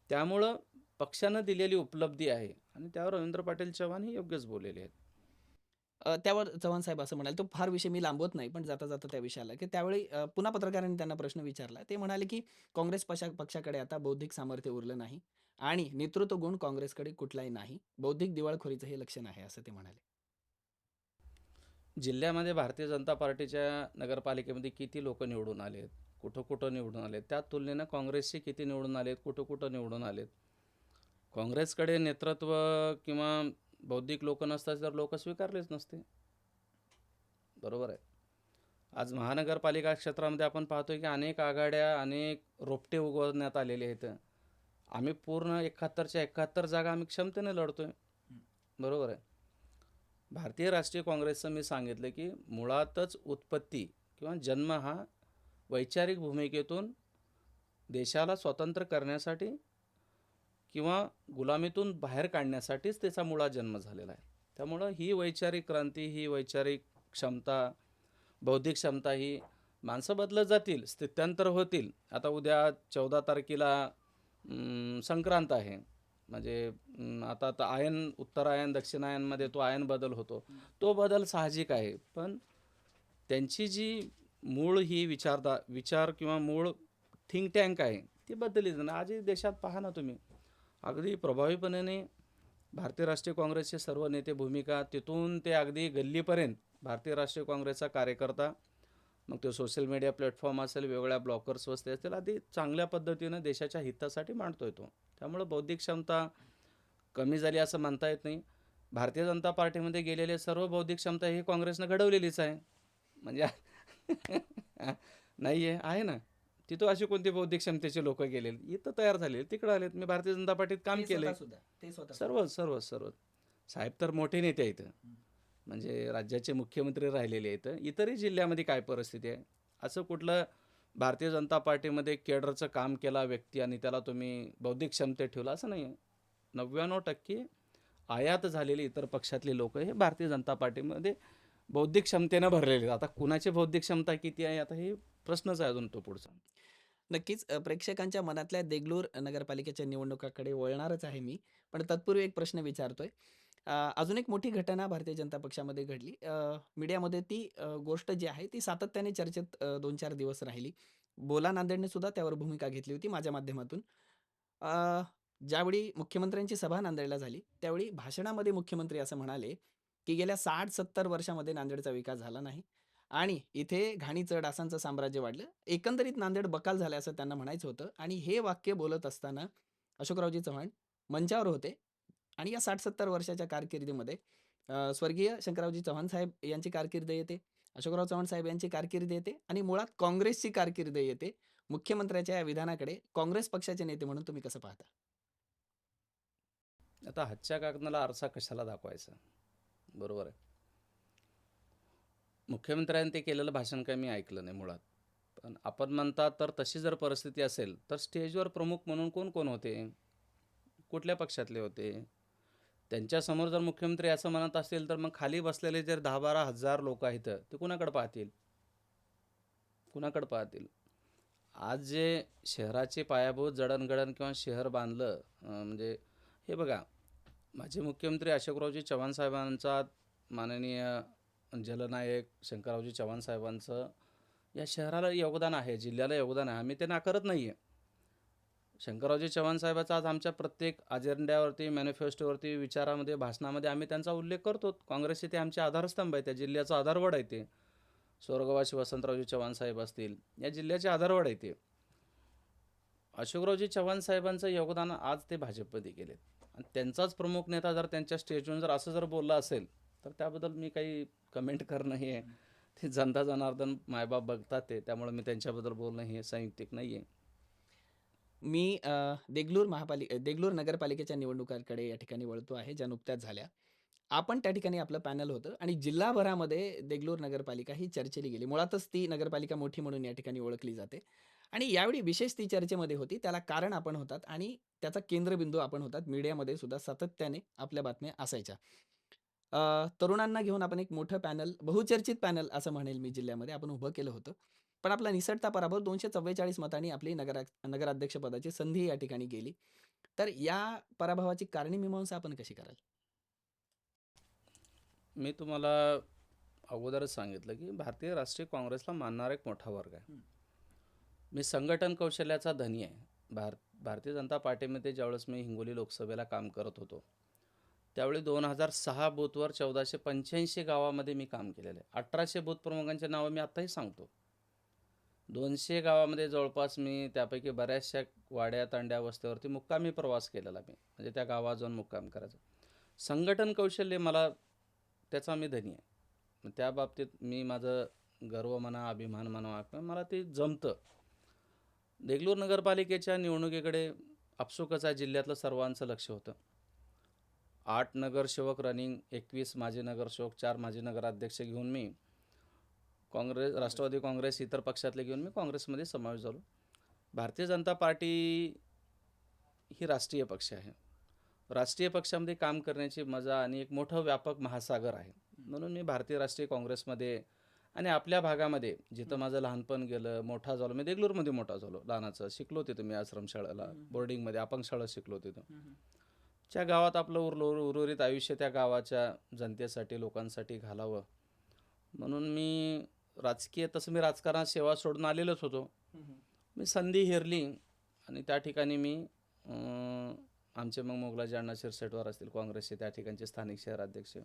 त्यामुळं पक्षानं दिलेली उपलब्धी आहे आणि त्यावर रवींद्र पाटील चव्हाण हे योग्यच बोललेले आहेत.
त्यावर चव्हाण साहेब असं म्हणाले. तो फार विषय मी लांबवत नाही, पण जाता-जाता त्या विषयाला, की त्यावेळी पुन्हा पत्रकारांनी त्यांना प्रश्न विचारला. ते म्हणाले, की काँग्रेस पक्षाकडे आता बौद्धिक सामर्थ्य उरलं नाही आणि नेतृत्व गुण काँग्रेसकडे कुठलाही नाही. बौद्धिक दिवाळखोरीचं हे लक्षण आहे, असं ते म्हणाले.
जिल्ह्यामध्ये भारतीय जनता पार्टीच्या नगरपालिकेमध्ये किती लोक निवडून आलेत, कुठं कुठं निवडून आलेत, त्या तुलनेनं काँग्रेसचे किती निवडून आलेत, कुठं कुठं निवडून आलेत. काँग्रेसकडे नेतृत्व किंवा बौद्धिक लोक नसतात तर लोक स्वीकारलेच नसते. बरोबर आहे. आज महानगरपालिका क्षेत्रामध्ये आपण पाहतोय की अनेक आघाड्या, अनेक रोपटे उगवण्यात आलेले आहेत. आम्ही पूर्ण 71च्या 71 जागा आम्ही क्षमतेने लढतोय. बरोबर आहे. भारतीय राष्ट्रीय काँग्रेसचं मी सांगितलं की मुळातच उत्पत्ती किंवा जन्म हा वैचारिक भूमिकेतून देशाला स्वतंत्र करण्यासाठी किंवा गुलामीतून बाहेर काढण्यासाठीच त्याचा मुळात जन्म झालेला आहे. त्यामुळं ही वैचारिक क्रांती, ही वैचारिक क्षमता, बौद्धिक क्षमता ही माणसं बदलत जातील, स्थित्यांतर होतील. आता उद्या 14 तारखेला संक्रांत आहे. म्हणजे आता आता आयन, उत्तरायण, दक्षिणायनमध्ये तो आयन बदल होतो. तो बदल साहजिक आहे. पण त्यांची जी मूळ ही विचार किंवा मूळ थिंक टँक आहे ती बदललीच नाही. आजही देशात पहा ना तुम्ही, अगदी प्रभावीपणे भारतीय राष्ट्रीय काँग्रेसचे सर्व नेते भूमिका तिथून ते अगदी गल्लीपर्यंत भारतीय राष्ट्रीय काँग्रेसचा कार्यकर्ता, मग तो सोशल मीडिया प्लॅटफॉर्म असेल, वेगवेगळ्या ब्लॉकर्स वस्ते असतील, आधी चांगल्या पद्धतीनं देशाच्या हितासाठी मांडतोय तो. त्यामुळं बौद्धिक क्षमता कमी झाली असं म्हणता येत नाही. भारतीय जनता पार्टीमध्ये गेलेले सर्व बौद्धिक क्षमता ही काँग्रेसनं घडवलेलीच आहे. म्हणजे नाही आहे, आहे ना. तिथं अशी कोणती बौद्धिक क्षमतेचे लोक गेलेले, इथं तयार झालेले तिकडे आलेत. मी भारतीय जनता पार्टीत काम केलंय.
ते स्वतः
सर्वच साहेब तर मोठे नेते आहेत. म्हणजे राज्याचे मुख्यमंत्री राहिलेले आहेत. इतरही जिल्ह्यामध्ये काय परिस्थिती आहे, असं कुठलं भारतीय जनता पार्टीमध्ये केडरचं काम केला व्यक्ती आणि त्याला तुम्ही बौद्धिक क्षमतेत ठेवलं असं नाही आहे. 99% आयात झालेले इतर पक्षातले लोक हे भारतीय जनता पार्टीमध्ये बौद्धिक क्षमतेनं भरलेले आहेत. आता कुणाची बौद्धिक क्षमता किती आहे आता हे प्रश्नच आहे अजून तो पुढचा.
नक्कीच प्रेक्षकांच्या मनातल्या देगलूर नगरपालिकेच्या निवडणुकाकडे वळणारच आहे मी. पण तत्पूर्वी एक प्रश्न विचारतोय. अजून एक मोठी घटना भारतीय जनता पक्षामध्ये घडली. मीडियामध्ये ती गोष्ट जी आहे ती सातत्याने चर्चेत 2-4 दिवस राहिली. बोला नांदेडने सुद्धा त्यावर भूमिका घेतली होती माझ्या माध्यमातून. अ, ज्यावेळी मुख्यमंत्र्यांची सभा नांदेडला झाली, त्यावेळी भाषणामध्ये मुख्यमंत्री असं म्हणाले, की गेल्या 60-70 वर्षामध्ये नांदेडचा विकास झाला नाही आणि इथे घाणीचं, डासांचं साम्राज्य वाढलं. एकंदरीत नांदेड बकाल झालं असं त्यांना म्हणायचं होतं आणि हे वाक्य बोलत असताना अशोकरावजी चव्हाण मंचावर होते आणि या 60-70 वर्षाच्या कारकिर्दीमध्ये स्वर्गीय शंकररावजी चव्हाण साहेब यांची कारकीर्द येते, अशोकराव चव्हाण साहेब यांची कारकीर्द येते आणि मुळात काँग्रेसची कारकीर्द येते. मुख्यमंत्र्याच्या या विधानाकडे काँग्रेस पक्षाचे नेते म्हणून तुम्ही कसं पाहता?
आता हातच्या काकणाला आरसा कशाला दाखवायचा. बरोबर आहे. मुख्यमंत्र्यांनी ते केलेलं भाषण काय मी ऐकलं नाही मुळात. पण आपण म्हणता तर तशी जर परिस्थिती असेल तर स्टेजवर प्रमुख म्हणून कोण कोण होते, कुठल्या पक्षातले होते, त्यांच्यासमोर जर मुख्यमंत्री असं म्हणत असतील तर मग खाली बसलेले जर 10-12 हजार लोक आहेत ते कुणाकडे पाहतील, कुणाकडे पाहतील. आज जे शहराचे पायाभूत जडणघडण किंवा शहर बांधलं, म्हणजे हे बघा, माझे मुख्यमंत्री अशोकरावजी चव्हाण साहेबांचा, माननीय जलनायक शंकररावजी चव्हाण साहेबांचं या शहराला योगदान आहे, जिल्ह्याला योगदान आहे, आम्ही ते नाकारत नाही आहे. शंकररावजी चव्हाण साहेबाचा आज आमच्या प्रत्येक अजेंड्यावरती, मॅनिफेस्टोवरती, विचारामध्ये, भाषणामध्ये आम्ही त्यांचा उल्लेख करतो. काँग्रेसचे ते आमचे आधारस्तंभ आहे, त्या जिल्ह्याचा आधारवड आहे ते. स्वर्गवासी वसंतरावजी चव्हाण साहेब असतील, या जिल्ह्याचे आधारवड आहे ते. अशोकरावजी चव्हाण साहेबांचं योगदान आज ते भाजपमध्ये गेलेत आणि त्यांचाच प्रमुख नेता जर त्यांच्या स्टेजवरून जर असं जर बोलला असेल तर त्याबद्दल मी काही कमेंट करणं हे, ते जनता जनार्दन मायबाप बघतात ते, त्यामुळे मी त्यांच्याबद्दल बोलणं हे संयुक्तिक नाही आहे.
मी देगलूर नगरपालिकेच्या निवडणुकांकडे या ठिकाणी वळतो आहे, ज्या नुकत्याच झाल्या. आपण त्या ठिकाणी आपलं पॅनल होतं आणि जिल्हाभरामध्ये देगलूर नगरपालिका ही चर्चेली गेली. मुळातच ती नगरपालिका मोठी म्हणून या ठिकाणी ओळखली जाते आणि यावेळी विशेष ती चर्चेमध्ये होती. त्याला कारण आपण होतात आणि त्याचा केंद्रबिंदू आपण होतात. मीडियामध्ये सुद्धा सातत्याने आपल्या बातम्या असायच्या. तरुणांना घेऊन आपण एक मोठं पॅनल, बहुचर्चित पॅनल असं म्हणेल मी जिल्ह्यामध्ये आपण उभं केलं होतं. पण आपला निसटता पराभव 244 मतांनी आपली नगराध्यक्षपदाची संधी या ठिकाणी गेली. तर या पराभवाची कारणी मीमांसा आपण कशी कराल?
मी तुम्हाला अगोदरच सांगितलं की भारतीय राष्ट्रीय काँग्रेसला मानणारा एक मोठा वर्ग आहे.
हं.
मी संघटन कौशल्याचा धनी आहे. भारतीय जनता पार्टीमध्ये ज्यावेळेस मी हिंगोली लोकसभेला काम करत होतो, त्यावेळी 2006 बूथवर 1485 गावामध्ये मी काम केलेलं आहे. 1800 बूथ प्रमुखांची नावं मी आत्ताही सांगतो. 200 गावामध्ये जवळपास मी त्यापैकी बऱ्याचशा वाड्या, तांड्या, वस्त्यावरती मुक्कामी प्रवास केलेला मी. म्हणजे त्या गावात जाऊन मुक्काम करायचा. संघटन कौशल्य मला त्याचा मी धनी आहे. मग त्या बाबतीत मी माझं गर्व म्हणा, अभिमान म्हणावा किंवा मला ते जमतं. देगलूर नगरपालिकेच्या निवडणुकीकडे आपसुकच या जिल्ह्यातलं सर्वांचं लक्ष होतं. 8 नगरसेवक रनिंग, 21 माजी नगरसेवक, 4 माजी नगराध्यक्ष घेऊन मी राष्ट्रवादी काँग्रेस, इतर पक्षातले घेऊन मी काँग्रेसमध्ये समावेश झालो. भारतीय जनता पार्टी ही राष्ट्रीय पक्ष आहे. राष्ट्रीय पक्षामध्ये काम करण्याची मजा आणि एक मोठं व्यापक महासागर आहे. म्हणून मी भारतीय राष्ट्रीय काँग्रेसमध्ये आणि आपल्या भागामध्ये जिथं माझं लहानपण गेलं, मोठा झालो. मी देगलूरमध्ये मोठा झालो, लहानाचं. शिकलो तिथं मी आश्रमशाळेला, बोर्डिंगमध्ये, अपंग शाळेत शिकलो तिथं. ज्या गावात आपलं उर्वरित आयुष्य त्या गावाच्या जनतेसाठी, लोकांसाठी घालावं म्हणून मी तसं मी राजकारणात सेवा सोडून आलेलोच होतो. मी संधी हेरली आणि त्या ठिकाणी मी आमचे मग मोगलाजी अण्णा शिरसेटवार असतील, काँग्रेसचे त्या ठिकाणचे स्थानिक शहराध्यक्ष,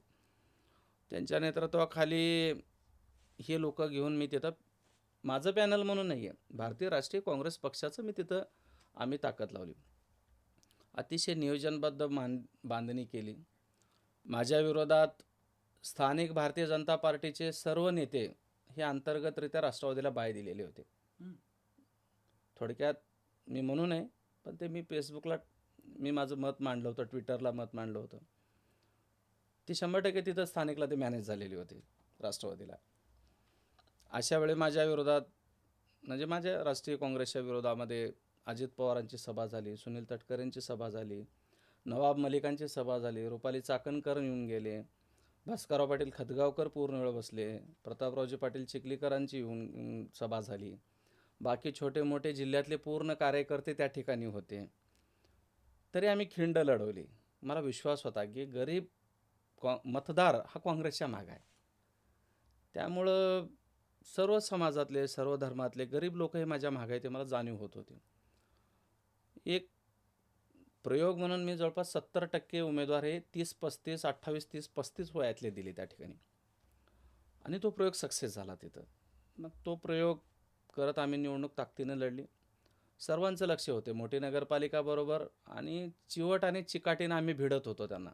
त्यांच्या नेतृत्वाखाली हे लोक घेऊन मी तिथं माझं पॅनल म्हणून नाही आहे, भारतीय राष्ट्रीय काँग्रेस पक्षाचं मी तिथं आम्ही ताकद लावली. अतिशय नियोजनबद्ध बांधणी केली. माझ्या विरोधात स्थानिक भारतीय जनता पार्टीचे सर्व नेते हे अंतर्गतरित्या राष्ट्रवादीला बाय दिलेले होते. थोडक्यात मी म्हणू नये, पण ते मी फेसबुकला मी माझं मत मांडलं होतं, ट्विटरला मत मांडलं होतं. ती 100% तिथं स्थानिकला ते मॅनेज झालेली होती राष्ट्रवादीला. अशा वेळी माझ्या विरोधात म्हणजे माझ्या राष्ट्रीय काँग्रेसच्या विरोधामध्ये अजित पवारांची सभा झाली, सुनील तटकरेंची सभा झाली, नवाब मलिकांची सभा झाली, रुपाली चाकणकर येऊन गेले, भास्करराव पाटील खतगावकर पूर्ण वेळ बसले, प्रतापरावजी पाटील चिखलीकरांची येऊन सभा झाली. बाकी छोटे मोठे जिल्ह्यातले पूर्ण कार्यकर्ते त्या ठिकाणी होते. तरी आम्ही खिंड लढवली. मला विश्वास होता की गरीब मतदार हा काँग्रेसच्या मागे आहे. त्यामुळं सर्व समाजातले, सर्व धर्मातले गरीब लोक हे माझ्या मागे आहे, ते मला जाणीव होत होती. एक प्रयोग म्हणून मी जवळपास 70% उमेदवार हे 30-35, 28-30-35 वयातले दिले त्या ठिकाणी. आणि तो प्रयोग सक्सेस झाला तिथं. मग तो प्रयोग करत आम्ही निवडणूक ताकदीनं लढली. सर्वांचं लक्ष होते मोठी नगरपालिका बरोबर आणि चिवट आणि चिकाटीनं आम्ही भिडत होतो त्यांना.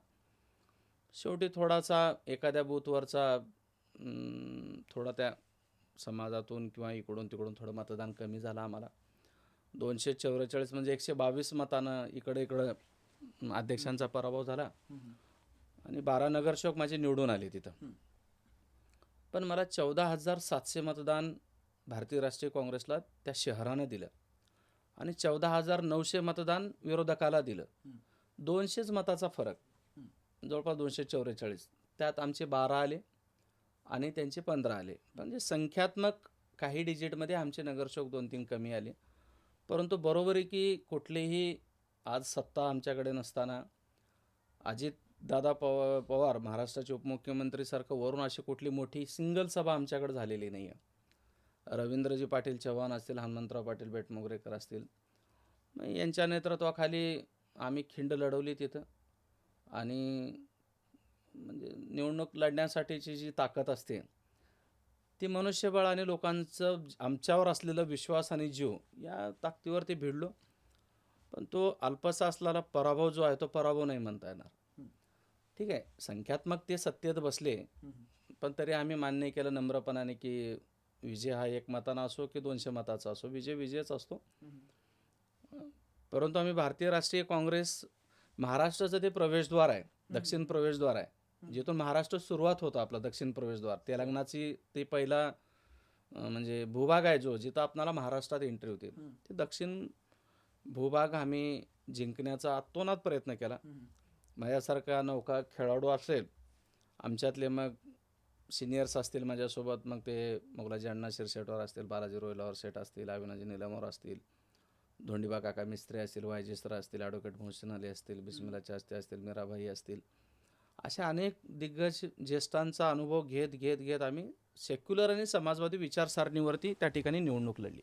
शेवटी थोडासा एखाद्या बूथवरचा थोडा त्या समाजातून किंवा इकडून तिकडून थोडं मतदान कमी झालं आम्हाला. 244 म्हणजे 122 मतानं इकडं अध्यक्षांचा पराभव झाला आणि 12 नगरसेवक माझे निवडून आले तिथं. पण मला 14,700 मतदान भारतीय राष्ट्रीय काँग्रेसला त्या शहरानं दिलं आणि 14,900 मतदान विरोधकाला दिलं. 200च मताचा फरक, जवळपास 244. त्यात आमचे 12 आले आणि त्यांचे 15 आले. म्हणजे संख्यात्मक काही डिजिटमध्ये आमचे नगरसेवक 2-3 कमी आले. परंतु बरोबर आहे की कुठलीही आज सत्ता आमच्याकडे नसताना अजितदादा पवार महाराष्ट्राचे उपमुख्यमंत्रीसारखं वरून अशी कुठली मोठी सिंगल सभा आमच्याकडे झालेली नाही आहे. रवींद्रजी पाटील चव्हाण असतील, हनुमंतराव पाटील बेटमोगरेकर असतील, यांच्या नेतृत्वाखाली आम्ही खिंड लढवली तिथं. आणि म्हणजे निवडणूक लढण्यासाठीची जी ताकद असते ती मनुष्यबळ आणि लोकांचं आमच्यावर असलेला विश्वास आणि जीव या ताकदीवर ते भिडलो. पण तो अल्पसा असलेला पराभव जो आहे तो पराभव नाही म्हणता येणार. ठीक आहे, संख्यात्मक ते सत्तेत बसले, पण तरी आम्ही मान्य केलं नम्रपणाने की विजय हा 1 मताना असो की 200 मताचा असो, विजय विजयच असतो. परंतु आम्ही भारतीय राष्ट्रीय काँग्रेस महाराष्ट्राचं ते प्रवेशद्वार आहे, दक्षिण प्रवेशद्वार आहे, जिथून महाराष्ट्र सुरुवात होतं आपलं दक्षिण प्रवेशद्वार. तेलंगणाची ते पहिला म्हणजे भूभाग आहे जो जिथं आपणाला महाराष्ट्रात एंट्री होते, ते दक्षिण भूभाग आम्ही जिंकण्याचा अतोनात प्रयत्न केला. माझ्यासारखा नौका खेळाडू असेल, आमच्यातले मग सिनियर्स असतील माझ्यासोबत, मग ते मोगलाजी अण्णा शिरसेटवार असतील, बालाजी रोहिलावर सेठ असतील, अविनाजी निलमवर असतील, धोंडीबा काका मिस्त्री असतील, वायजी सर असतील, ॲडव्होकेट मोहसिन अली असतील, बिस्मिल्ला चास्ते असतील, मीराबाई असतील, अशा अनेक दिग्गज ज्येष्ठांचा अनुभव घेत घेत घेत आम्ही सेक्युलर आणि समाजवादी विचारसरणीवरती त्या ठिकाणी निवडणूक लढली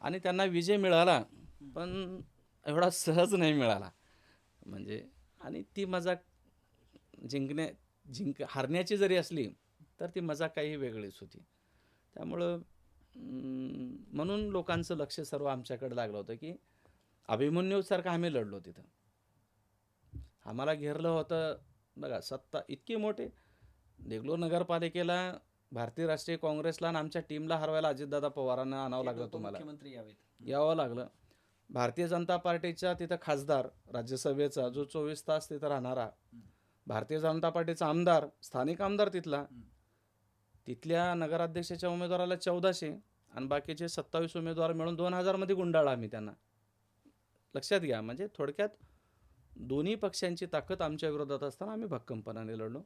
आणि त्यांना विजय मिळाला, पण एवढा सहज नाही मिळाला. म्हणजे आणि ती मजा हारण्याची जरी असली तर ती मजा काही वेगळीच होती. त्यामुळं म्हणून लोकांचं लक्ष सर्व आमच्याकडे लागलं होतं की अभिमन्यूसारखं आम्ही लढलो तिथं. आम्हाला घेरलं होतं. बघा, सत्ता इतकी मोठी. देगलूर नगरपालिकेला भारतीय राष्ट्रीय काँग्रेसला आणि आमच्या टीमला हरवायला अजितदादा पवारांना आणावं लागलं, तुम्हाला
उपमुख्यमंत्री यावेत.
यावं लागलं. भारतीय जनता पार्टीच्या तिथं खासदार राज्यसभेचा जो 24 तास तिथं राहणारा, भारतीय जनता पार्टीचा आमदार, स्थानिक आमदार तिथला, तिथल्या नगराध्यक्षाच्या उमेदवाराला 1400 आणि बाकीचे 27 उमेदवार मिळून 2000 मध्ये गुंडाळला आम्ही त्यांना. लक्षात घ्या, म्हणजे थोडक्यात दोन्ही पक्षांची ताकद आमच्या विरोधात असताना आम्ही भक्कमपणाने लढलो.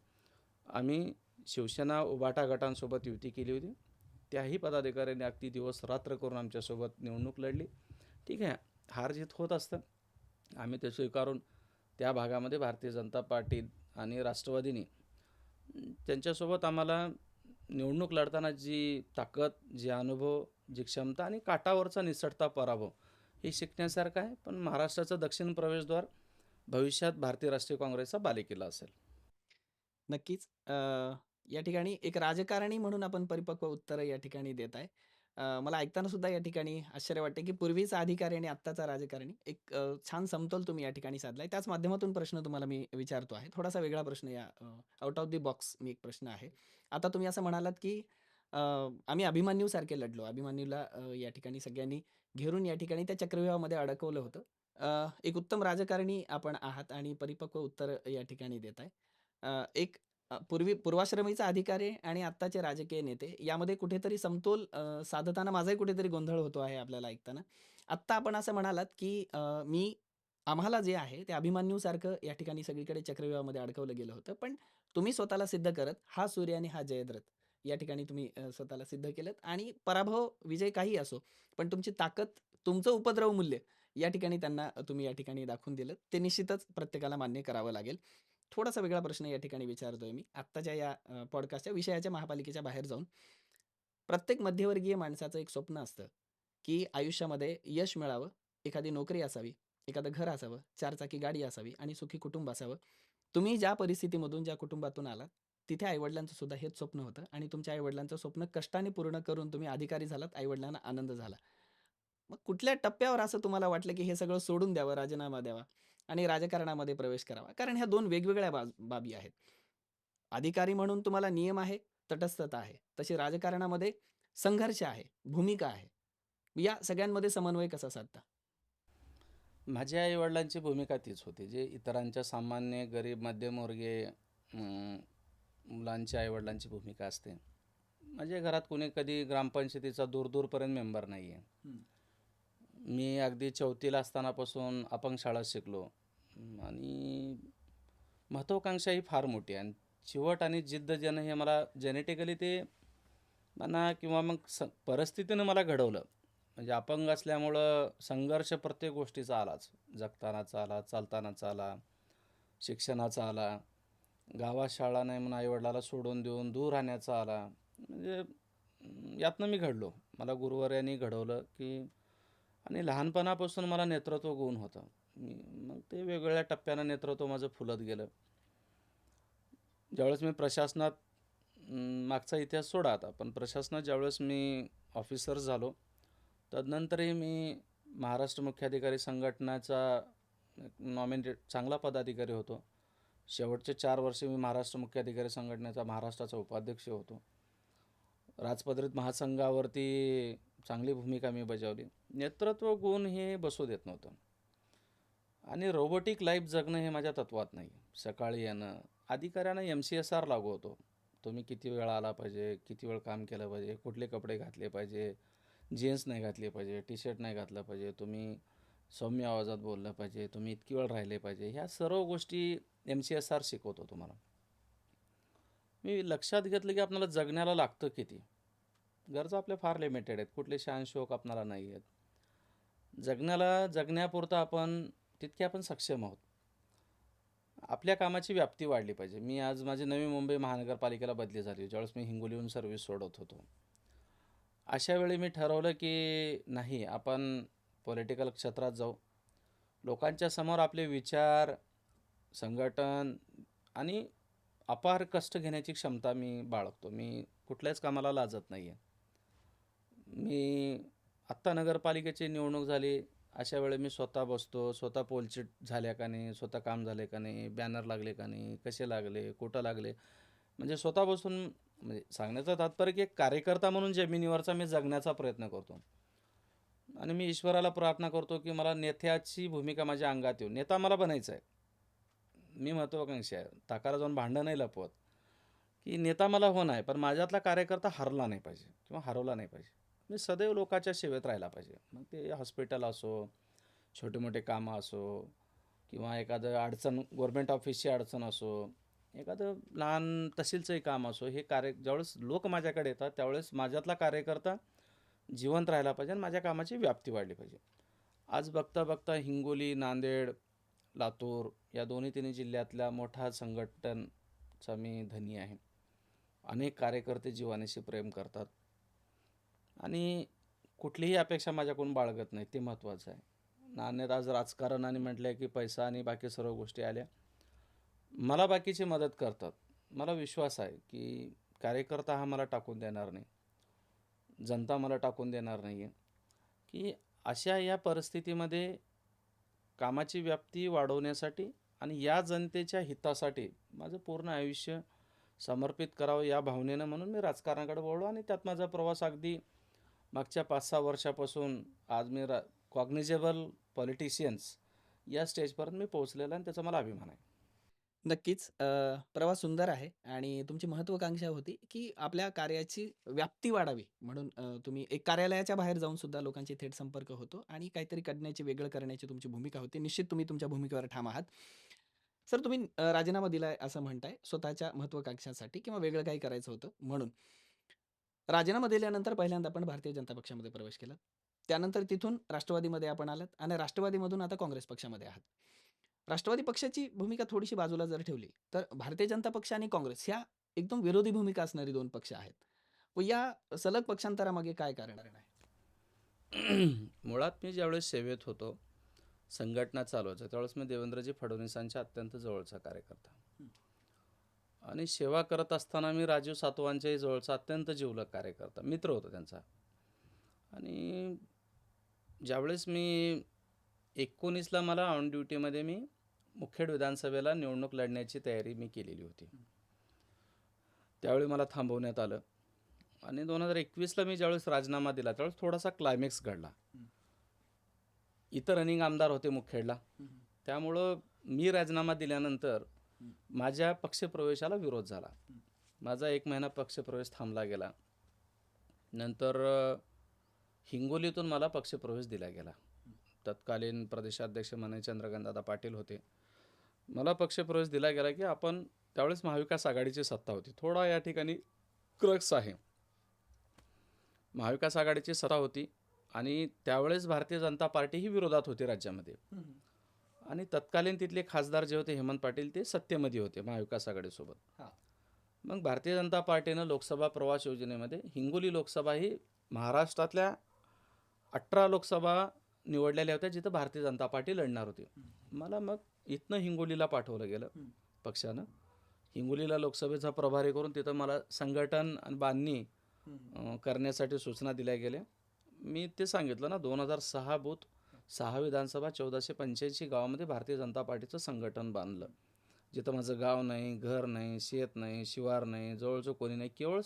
आम्ही शिवसेना उभाटा गटांसोबत युती केली होती. त्याही पदाधिकाऱ्यांनी अगदी दिवस रात्र करून आमच्यासोबत निवडणूक लढली. ठीक आहे, हार जीत होत असतं, आम्ही ते स्वीकारून त्या भागामध्ये भारतीय जनता पार्टी आणि राष्ट्रवादीने त्यांच्यासोबत आम्हाला निवडणूक लढताना जी ताकद, जे अनुभव, जी क्षमता आणि काटावरचा निसटता पराभव हे शिकण्यासारखं आहे. पण महाराष्ट्राचं दक्षिण प्रवेशद्वार भविष्यात भारतीय राष्ट्रीय काँग्रेसचा बालेकिल्ला असेल.
नक्कीच. या ठिकाणी एक राजकारणी म्हणून आपण परिपक्व उत्तरं या ठिकाणी देत आहे. मला ऐकताना सुद्धा या ठिकाणी आश्चर्य वाटते, की पूर्वीचा अधिकारी आणि आत्ताचा राजकारणी एक छान समतोल तुम्ही या ठिकाणी साधलाय. त्याच माध्यमातून प्रश्न तुम्हाला मी विचारतो आहे. थोडासा वेगळा प्रश्न या आउट ऑफ द बॉक्स मी एक प्रश्न आहे. आता तुम्ही असं म्हणालात, की आम्ही अभिमन्यूसारखे लढलो. अभिमन्यूला या ठिकाणी सगळ्यांनी घेरून या ठिकाणी त्या चक्रव्यूहामध्ये अडकवलं होतं. एक उत्तम राजकारणी आपण आहात आणि परिपक्व उत्तर या ठिकाणी देताय. एक पूर्वाश्रमीचा अधिकारी आणि आत्ताचे राजकीय नेते यामध्ये कुठेतरी समतोल साधताना माझाही कुठेतरी गोंधळ होतो आहे आपल्याला ऐकताना. आत्ता आपण असं म्हणालात, की आम्हाला जे आहे ते अभिमन्यूसारखं या ठिकाणी सगळीकडे चक्रव्यूहामध्ये अडकवलं गेलं होतं. पण तुम्ही स्वतःला सिद्ध करत हा सूर्य आणि हा जयद्रथ या ठिकाणी तुम्ही स्वतःला सिद्ध केलंत आणि पराभव, विजय काहीही असो, पण तुमची ताकद, तुमचं उपद्रव मूल्य या ठिकाणी त्यांना तुम्ही या ठिकाणी दाखवून दिलंत. ते निश्चितच प्रत्येकाला मान्य करावं लागेल. थोडासा वेगळा प्रश्न या ठिकाणी विचारतोय मी. आत्ताच्या या पॉडकास्टच्या विषयाच्या महापालिकेच्या बाहेर जाऊन. प्रत्येक मध्यमवर्गीय माणसाचं एक स्वप्न असतं, की आयुष्यामध्ये यश मिळावं, एखादी नोकरी असावी, एखादं घर असावं, 4 चाकी गाडी असावी आणि सुखी कुटुंब असावं. तुम्ही ज्या परिस्थितीमधून, ज्या कुटुंबातून आलात, तिथे आई सुद्धा हेच स्वप्न होतं आणि तुमच्या आई स्वप्न कष्टाने पूर्ण करून तुम्ही अधिकारी झालात, आई आनंद झाला. मग कुठल्या टप्प्यावर असं तुम्हाला वाटलं, की हे सगळं सोडून द्यावं, राजीनामा द्यावा आणि राजकारणामध्ये प्रवेश करावा? कारण ह्या 2 वेगवेगळ्या बाबी आहेत. अधिकारी म्हणून तुम्हाला नियम आहे, तटस्थता आहे. तशी राजकारणामध्ये संघर्ष आहे, भूमिका आहे. या सगळ्यांमध्ये समन्वय कसा साधता?
माझ्या आईवडिलांची भूमिका तीच होती, जे इतरांच्या सामान्य गरीब मध्यमवर्गीय मुलांच्या आईवडिलांची भूमिका असते. माझ्या घरात कोणी कधी ग्रामपंचायतीचा दूर दूरपर्यंत मेंबर नाही आहे. मी अगदी 4थीला असतानापासून अपंग शाळा शिकलो आणि महत्त्वाकांक्षा ही फार मोठी आहे आणि चिवट आणि जिद्द ज्यानं हे मला जेनेटिकली ते म्हणा किंवा मग परिस्थितीनं मला घडवलं. म्हणजे अपंग असल्यामुळं संघर्ष प्रत्येक गोष्टीचा आलाच. जगतानाचा आला, चालतानाचा आला, शिक्षणाचा आला, गावात शाळा नाही म्हणून आईवडिलाला सोडून देऊन दूर राहण्याचा आला. म्हणजे यातनं मी घडलो. मला गुरुवर्यांनी घडवलं की आणि लहानपणापासून मला नेतृत्व गुण होतं. मग ते वेगवेगळ्या टप्प्यानं नेतृत्व माझं फुलत गेलं. ज्यावेळेस मी प्रशासनात मागचा इतिहास सोडा आता, पण प्रशासनात ज्यावेळेस मी ऑफिसर झालो, तदनंतरही मी महाराष्ट्र मुख्याधिकारी संघटनाचा नॉमिनेटेड चांगला पदाधिकारी होतो. शेवटचे 4 वर्ष मी महाराष्ट्र मुख्याधिकारी संघटनेचा महाराष्ट्राचा उपाध्यक्ष होतो. राजपत्रित महासंघावरती चांगली भूमिका मी बजावली. नेतृत्व गुण हे बसू देत नव्हतं आणि रोबोटिक लाईफ जगणं हे माझ्या तत्वात नाही. सकाळी येणं, अधिकाऱ्यांना MCSR लागू होतो. तुम्ही किती वेळ आला पाहिजे, किती वेळ काम केलं पाहिजे, कुठले कपडे घातले पाहिजे, जीन्स नाही घातली पाहिजे, टी-शर्ट नाही घातलं पाहिजे, तुम्ही सौम्य आवाजात बोललं पाहिजे, तुम्ही इतकी वेळ राहिले पाहिजे. ह्या सर्व गोष्टी MCSR शिकवतो तुम्हाला. मी लक्षात घेतलं की आपल्याला जगण्याला लागतं किती. गरजा आपल्या फार लिमिटेड आहेत. कुठले शौक आपल्याला नाही आहेत. जगण्यापुरतं आपण तितके आपण सक्षम आहोत आपल्या कामाची व्याप्ती वाढली पाहिजे. मी आज माझी नवी मुंबई महानगरपालिकेला बदली झाली. ज्यावेळेस मी हिंगोलीहून सर्व्हिस सोडत होतो. अशा वेळी मी ठरवलं की नाही, आपण पॉलिटिकल क्षेत्रात जाऊ. लोकांच्या समोर आपले विचार, संघटन आणि अपार कष्ट घेण्याची क्षमता मी बाळगतो. मी कुठल्याच कामाला लाजत नाही आहे. मी आत्ता नगरपालिकेची निवडणूक झाली, अशा वेळी मी स्वतः बसतो, स्वतः पोलचीट झाल्या का नाही, स्वतः काम झाले का नाही, बॅनर लागले का नाही, कसे लागले, कुठं लागले, म्हणजे स्वतः बसून, म्हणजे सांगण्याचं तात्पर्य की एक कार्यकर्ता म्हणून जमिनीवरचा मी जगण्याचा प्रयत्न करतो. आणि मी ईश्वराला प्रार्थना करतो की मला नेत्याची भूमिका माझ्या अंगात येऊ. नेता मला बनायचं आहे. मी महत्त्वाकांक्षी आहे. ताकाला जाऊन भांडं नाही लपवत, की नेता मला होणं आहे, पण माझ्यातला कार्यकर्ता हरला नाही पाहिजे किंवा हरवला नाही पाहिजे. मी सदैव लोकांच्या सेवेत राहायला पाहिजे. मग ते हॉस्पिटल असो, छोटे मोठे कामं असो, किंवा एखादं अडचण, गव्हर्नमेंट ऑफिसची अडचण असो, एखादं लहान तहसीलचंही काम असो, हे ज्यावेळेस लोक माझ्याकडे येतात त्यावेळेस माझ्यातला कार्यकर्ता जिवंत राहायला पाहिजे आणि माझ्या कामाची व्याप्ती वाढली पाहिजे. आज बघता बघता हिंगोली, नांदेड, लातूर या दोन्ही तिन्ही जिल्ह्यातल्या मोठा संघटनचा मी धनी आहे. अनेक कार्यकर्ते जीवानीशी प्रेम करतात आणि कुठलीही अपेक्षा माझ्याकडून बाळगत नाही, ते महत्त्वाचं आहे. नाण्यात आज राजकारणाने म्हटलं की पैसा आणि बाकी सर्व गोष्टी आल्या. मला बाकीची मदत करतात. मला विश्वास आहे की कार्यकर्ता हा मला टाकून देणार नाही, जनता मला टाकून देणार नाही आहे. की अशा या परिस्थितीमध्ये कामाची व्याप्ती वाढवण्यासाठी आणि या जनतेच्या हितासाठी माझं पूर्ण आयुष्य समर्पित करावं या भावनेनं, म्हणून मी राजकारणाकडे वळलो आणि त्यात माझा प्रवास अगदी मागच्या 5-6 वर्षापासून आज मी कॉग्निजेबल पॉलिटिशियन्स या स्टेजपर्यंत मी पोहोचलेला आणि त्याचा मला अभिमान आहे.
नक्कीच. प्रवास सुंदर आहे आणि तुमची महत्त्वाकांक्षा होती, की आपल्या कार्याची व्याप्ती वाढावी म्हणून तुम्ही एक कार्यालयाच्या बाहेर जाऊन सुद्धा लोकांशी थेट संपर्क होतो आणि काहीतरी करण्याची, वेगळं करण्याची तुमची भूमिका होती. निश्चित तुम्ही तुमच्या भूमिकेवर ठाम आहात. सर, तुम्ही राजीनामा दिलाय असं म्हणताय स्वतःच्या महत्त्वाकांक्षांसाठी किंवा वेगळं काही करायचं होतं म्हणून. राजीनामा दिल्यानंतर पहिल्यांदा आपण भारतीय जनता पक्षामध्ये प्रवेश केलात. त्यानंतर तिथून राष्ट्रवादीमध्ये आपण आलात आणि राष्ट्रवादीमधून आता काँग्रेस पक्षामध्ये आहात. राष्ट्रवादी पक्षाची भूमिका थोडीशी बाजूला जर ठेवली, तर भारतीय जनता पक्ष आणि काँग्रेस ह्या एकदम विरोधी भूमिका असणारी 2 पक्ष आहेत. व या सलग पक्षांतरामागे काय कारण आहे?
मुळात मी ज्यावेळेस सेवेत होतो, संघटना चालवायचं, त्यावेळेस मी देवेंद्रजी फडणवीसांच्या अत्यंत जवळचा कार्यकर्ता. आणि सेवा करत असताना मी राजीव सातवांच्याही जवळचा अत्यंत जिवलग कार्यकर्ता, मित्र होतो त्यांचा. आणि ज्यावेळेस मी 19ला मला ऑन ड्युटीमध्ये मी मुखेड विधानसभेला निवडणूक लढण्याची तयारी मी केलेली होती. त्यावेळी मला थांबवण्यात आलं आणि 2021ला मी ज्यावेळेस राजीनामा दिला त्यावेळेस थोडासा क्लायमॅक्स घडला. इतर रनिंग आमदार होते मुखेडला, त्यामुळं मी राजीनामा दिल्यानंतर माझ्या पक्षप्रवेशाला विरोध झाला. माझा 1 महिना पक्षप्रवेश थांबला गेला. नंतर हिंगोलीतून मला पक्षप्रवेश दिला गेला. तत्कालीन प्रदेशाध्यक्ष माननीय चंद्रकांतदादा पाटील होते. मला पक्षप्रवेश दिला गेला की आपण, त्यावेळेस महाविकास आघाडीची सत्ता होती. थोडा या ठिकाणी क्रक्स आहे. महाविकास आघाडीची सत्ता होती आणि त्यावेळेस भारतीय जनता पार्टी ही विरोधात होती राज्यामध्ये. आणि तत्कालीन तिथले खासदार जे होते हेमंत पाटील, ते सत्तेमध्ये होते महाविकास आघाडीसोबत. मग भारतीय जनता पार्टीनं लोकसभा प्रवास योजनेमध्ये हिंगोली लोकसभा ही महाराष्ट्रातल्या 18 लोकसभा निवडलेल्या होत्या जिथं भारतीय जनता पार्टी लढणार होती. मला मग इथनं हिंगोलीला पाठवलं गेलं पक्षानं. हिंगोलीला लोकसभेचा प्रभारी करून तिथं मला संघटन आणि बांधणी करण्यासाठी सूचना दिल्या गेल्या. मी ते सांगितलं ना, 2006 बूथ, 6 विधानसभा, 1485 गावामध्ये भारतीय जनता पार्टीचं संघटन बांधलं. जिथं माझं गाव नाही, घर नाही, शेत नाही, शिवार नाही, जवळचं कोणी नाही, केवळ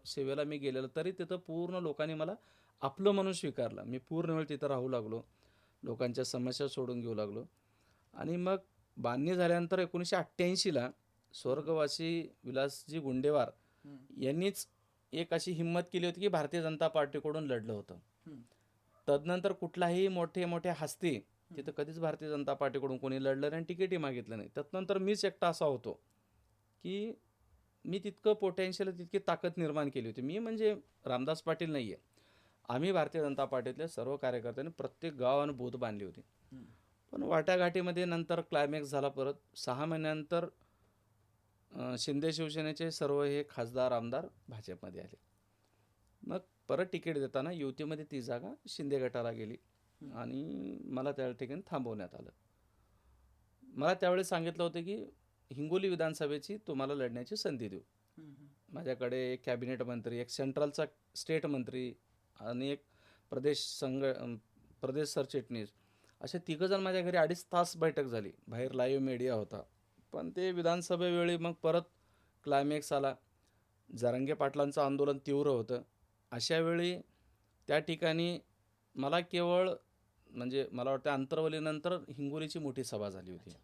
सेवेला मी गेलेलं, तरी तिथं पूर्ण लोकांनी मला आपलं म्हणून स्वीकारलं. मी पूर्ण वेळ तिथं राहू लागलो, लोकांच्या समस्या सोडून घेऊ लागलो. आणि मग बांधणी झाल्यानंतर 1988ला स्वर्गवासी विलासजी गुंडेवार यांनीच एक अशी हिंमत केली होती की भारतीय जनता पार्टीकडून लढलं होतं. तदनंतर कुठलाही मोठे मोठे हस्ती तिथं कधीच भारतीय जनता पार्टीकडून कोणी लढलं नाही आणि तिकीटही मागितलं नाही. त्यानंतर मीच एकटा असा होतो की मी तितकं पोटेन्शियल, तितकी ताकद निर्माण केली होती. मी म्हणजे रामदास पाटील नाही आहे, आम्ही भारतीय जनता पार्टीतल्या सर्व कार्यकर्त्यांनी प्रत्येक गाव आणि बूथ बांधली होती. पण वाटाघाटीमध्ये नंतर क्लायमॅक्स झाला परत. 6 महिन्यानंतर शिंदे शिवसेनेचे सर्व हे खासदार, आमदार भाजपमध्ये आले. मग परत तिकीट देताना युतीमध्ये ती जागा शिंदे गटाला गेली आणि मला त्या ठिकाणी थांबवण्यात आलं. मला त्यावेळेस सांगितलं होतं की हिंगोली विधानसभेची तुम्हाला लढण्याची संधी देऊ. माझ्याकडे एक कॅबिनेट मंत्री, एक सेंट्रलचा स्टेट मंत्री आणि एक प्रदेश सरचिटणीस असे तिघंजण माझ्या घरी 2.5 तास बैठक झाली. बाहेर लाईव्ह मीडिया होता. पण ते विधानसभेवेळी मग परत क्लायमॅक्स आला. जरांगे पाटलांचं आंदोलन तीव्र होतं. अशा वेळी त्या ठिकाणी मला केवळ म्हणजे मला वाटतं आंतरवलीनंतर हिंगोलीची मोठी सभा झाली होती.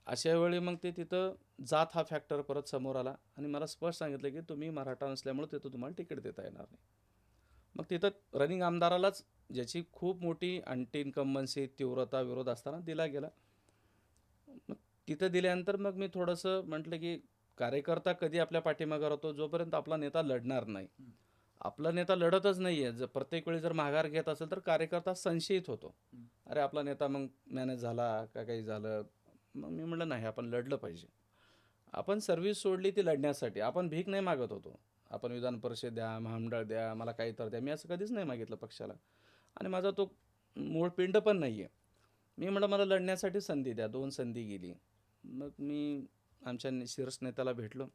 अशा वेळी मग ते तिथं जात हा फॅक्टर परत समोर आला आणि मला स्पष्ट सांगितलं की तुम्ही मराठा नसल्यामुळे तिथं तुम्हाला तिकीट देता येणार नाही. मग तिथं रनिंग आमदारालाच ज्याची खूप मोठी अँटी इन्कम्बन्सी तीव्रता विरोध असताना दिला गेला. मग तिथं दिल्यानंतर मग मी थोडंसं म्हटलं की कार्यकर्ता कधी आपल्या पाठीमागे राहतो जोपर्यंत आपला नेता लढणार नाही. आपला नेता लढतच नाही आहे. जर प्रत्येक वेळी जर माघार घेत असेल तर कार्यकर्ता संशयित होतो. अरे आपला नेता मग मॅनेज झाला का काही झालं. मग मी म्हटलं नाही, आपण लढलं पाहिजे. आपण सर्व्हिस सोडली ती लढण्यासाठी. आपण भीक नाही मागत होतो. आपण विधान परिषद द्या, महामंडळ द्या, मला काही तर द्या. मी असं कधीच नाही मागितलं पक्षाला आणि माझा तो मूळ पिंड पण नाही आहे. मी म्हटलं मला लढण्यासाठी संधी द्या. 2 संधी गेली. मग मी आमच्या शीर्ष नेत्याला भेटलो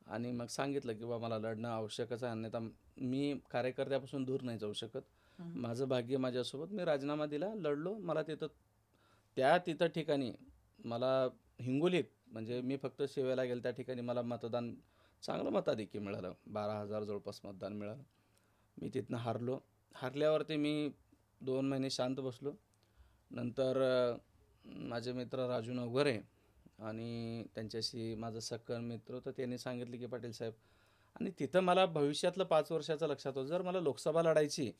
आणि मग सांगितलं की मला लढणं आवश्यकच आहे, अन्यथा मी कार्यकर्त्यापासून दूर नाही जाऊ शकत. माझं भाग्य माझ्यासोबत. मी राजीनामा दिला, लढलो. मला तिथं ठिकाणी मला हिंगोलीत म्हणजे मी फक्त सेवेला गेलो त्या ठिकाणी मला मतदान चांगलं मताधिक्य मिळालं. 12,000 जवळपास मतदान मिळालं. मी तिथनं हारलो. हारल्यावरती मी 2 महिने शांत बसलो. नंतर माझे मित्र राजू नवघरे आणि त्यांच्याशी माझं सख्खन मित्र होतं. त्यांनी सांगितलं की पाटील साहेब, आणि तिथं मला भविष्यातलं 5 वर्षाचं लक्षात होतं. जर मला लोकसभा लढायची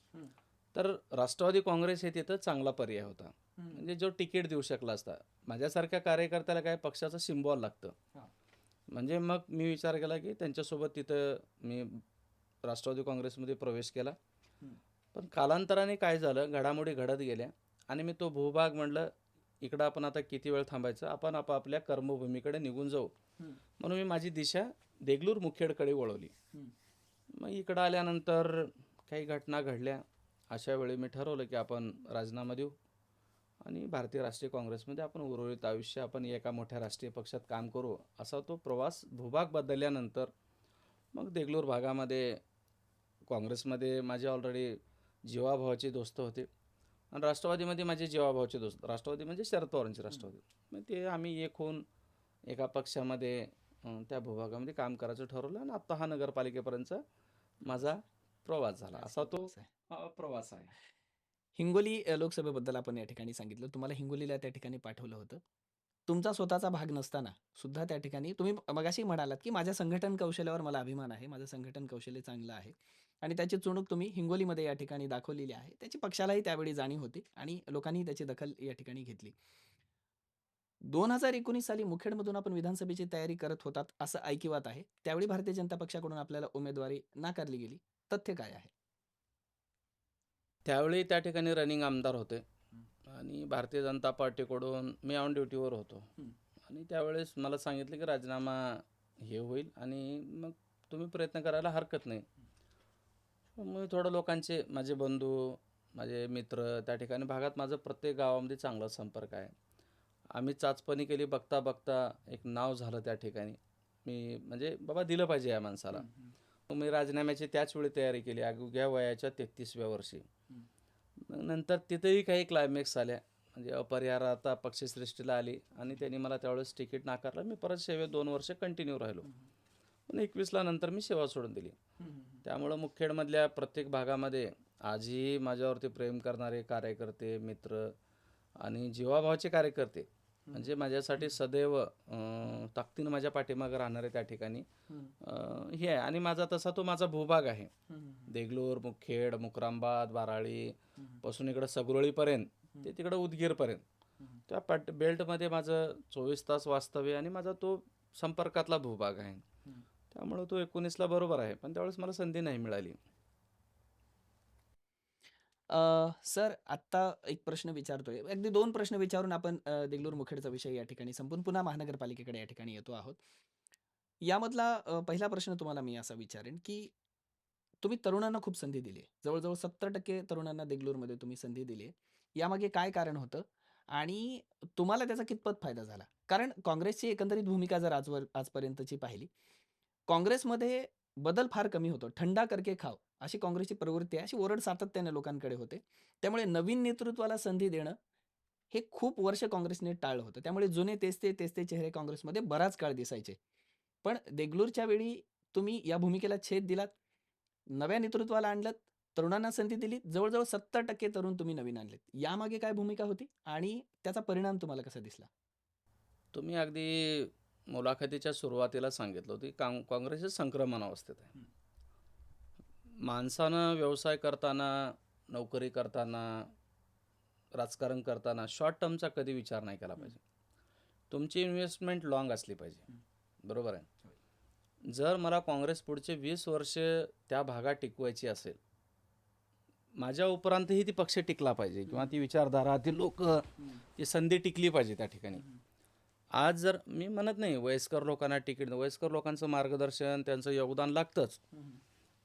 तर राष्ट्रवादी काँग्रेस हे तिथं चांगला पर्याय होता. म्हणजे जो तिकीट देऊ शकला असता. माझ्यासारख्या कार्यकर्त्याला काय पक्षाचं सिम्बॉल लागतं. म्हणजे मग मी विचार केला की त्यांच्यासोबत तिथं मी राष्ट्रवादी काँग्रेसमध्ये प्रवेश केला. पण कालांतराने काय झालं, घडामोडी घडत गेल्या आणि मी तो भूभाग म्हटलं इकडं आपण आता किती वेळ थांबायचं, आपण आपापल्या कर्मभूमीकडे निघून जाऊ. म्हणून मी माझी दिशा देगलूर मुखेडकडे वळवली. मग इकडं आल्यानंतर काही घटना घडल्या. अशा वेळी मी ठरवलं की आपण राजीनामा देऊ आणि भारतीय राष्ट्रीय काँग्रेसमध्ये आपण उर्वरित आयुष्य आपण एका मोठ्या राष्ट्रीय पक्षात काम करू. असा तो प्रवास भूभाग बदलल्यानंतर मग देगलूर भागामध्ये काँग्रेसमध्ये माझे ऑलरेडी जीवाभावाचे दोस्त होते आणि राष्ट्रवादीमध्ये माझे जीवाभावाचे दोस्त. राष्ट्रवादी म्हणजे शरद पवारांचे राष्ट्रवादी. मग ते आम्ही एक होऊन एका पक्षामध्ये त्या भूभागामध्ये काम करायचं ठरवलं आणि आत्ता हा नगरपालिकेपर्यंतचा माझा प्रवास झाला. असा तो प्रवास आहे.
हिंगोली लोकसभेबद्दल आपण या ठिकाणी सांगितलं. तुम्हाला हिंगोलीला त्या ठिकाणी पाठवलं होतं. तुमचा स्वतःचा भाग नसताना सुद्धा त्या ठिकाणी तुम्ही मगाशी म्हणालात, की माझ्या संघटन कौशल्यावर मला अभिमान आहे. माझं संघटन कौशल्य चांगलं आहे आणि त्याची चुणूक तुम्ही हिंगोलीमध्ये या ठिकाणी दाखवलेली आहे. त्याची पक्षालाही त्यावेळी जाणीव होती आणि लोकांनी त्याची दखल या ठिकाणी घेतली. 2019 साली मुखेडमधून आपण विधानसभेची तयारी करत होतात असं ऐकिवात आहे. त्यावेळी भारतीय जनता पक्षाकडून आपल्याला उमेदवारी नाकारली गेली. तथ्य काय आहे?
त्यावेळी त्या ठिकाणी रनिंग आमदार होते आणि भारतीय जनता पार्टीकडून मी ऑन ड्युटीवर होतो आणि त्यावेळेस मला सांगितलं की राजीनामा हे होईल आणि मग तुम्ही प्रयत्न करायला हरकत नाही. मग थोडं लोकांचे माझे बंधू, माझे मित्र त्या ठिकाणी भागात माझं प्रत्येक गावामध्ये चांगला संपर्क आहे. आम्ही चाचपणी केली. बघता बघता एक नाव झालं त्या ठिकाणी. मी म्हणजे बाबा दिलं पाहिजे या माणसाला. मग मी राजीनाम्याची त्याच वेळी तयारी केली अवघ्या वयाच्या 33व्या वर्षी. मग नंतर तिथेही काही क्लायमॅक्स आल्या. म्हणजे अपरिहार्यता पक्षश्रेष्ठीला आली आणि त्यांनी मला त्यावेळेस तिकीट नाकारलं. मी परत सेवेत 2 वर्ष कंटिन्यू राहिलो. पण 21ला नंतर मी सेवा सोडून दिली. त्यामुळं मुखेडमधल्या प्रत्येक भागामध्ये आजही माझ्यावरती प्रेम करणारे कार्यकर्ते, मित्र आणि जीवाभावाचे कार्यकर्ते म्हणजे माझ्यासाठी सदैव ताकदीनं माझ्या पाठीमागं राहणारे त्या ठिकाणी हे आहे. आणि माझा भूभाग आहे. देगलूर, मुखेड, मुक्रांबाद, बाराळी पासून इकडं सगरोळीपर्यंत ते तिकडं उदगीरपर्यंत त्या बेल्टमध्ये माझं 24 तास वास्तव्य आणि माझा तो संपर्कातला भूभाग आहे. त्यामुळं तो 19ला बरोबर आहे. पण त्यावेळेस मला संधी नाही मिळाली.
सर आत्ता एक प्रश्न विचारतोय. अगदी 2 प्रश्न विचारून आपण देगलूर मुखेडचा विषय या ठिकाणी संपवून पुन्हा महानगरपालिकेकडे या ठिकाणी येतो आहोत. यामधला पहिला प्रश्न तुम्हाला मी असा विचारेन, की तुम्ही तरुणांना खूप संधी दिली आहे. जवळ-जवळ 70% तरुणांना देगलूरमध्ये तुम्ही संधी दिली आहे. यामागे काय कारण होतं? आणि तुम्हाला त्याचा कितपत फायदा झाला? कारण काँग्रेसची एकंदरीत भूमिका जर आजपर्यंतची पाहिली, काँग्रेसमध्ये बदल फार कमी होतो. "ठंडा करके खाओ" अशी काँग्रेसची प्रवृत्ती आहे. अशी ओरड सातत्याने लोकांकडे होते. त्यामुळे नवीन नेतृत्वाला संधी देणं, हे खूप वर्ष काँग्रेसने टाळलं होतं. त्यामुळे जुने तेच ते चेहरे काँग्रेसमध्ये बराच काळ दिसायचे. पण देगलूरच्या वेळी तुम्ही या भूमिकेला छेद दिलात. नव्या नेतृत्वाला आणलत, तरुणांना संधी दिली. जवळ-जवळ 70% तरुण तुम्ही नवीन आणलेत. यामागे काय भूमिका होती आणि त्याचा परिणाम तुम्हाला कसा दिसला?
तुम्ही अगदी मुलाखतीच्या सुरुवातीला सांगितलं होतं, की काँग्रेस हे संक्रमण अवस्थेत आहे. माणसानं व्यवसाय करताना, नोकरी करताना, राजकारण करताना शॉर्ट टर्मचा कधी विचार नाही केला पाहिजे. तुमची इन्व्हेस्टमेंट लाँग असली पाहिजे. बरोबर आहे. जर मला काँग्रेस पुढचे 20 वर्ष त्या भागात टिकवायची असेल, माझ्या उपरांतही ती पक्ष टिकला पाहिजे किंवा ती विचारधारा, ती लोकं, ती संधी टिकली पाहिजे त्या ठिकाणी. आज जर मी म्हणत नाही वयस्कर लोकांना तिकीट, वयस्कर लोकांचं मार्गदर्शन, त्यांचं योगदान लागतंच.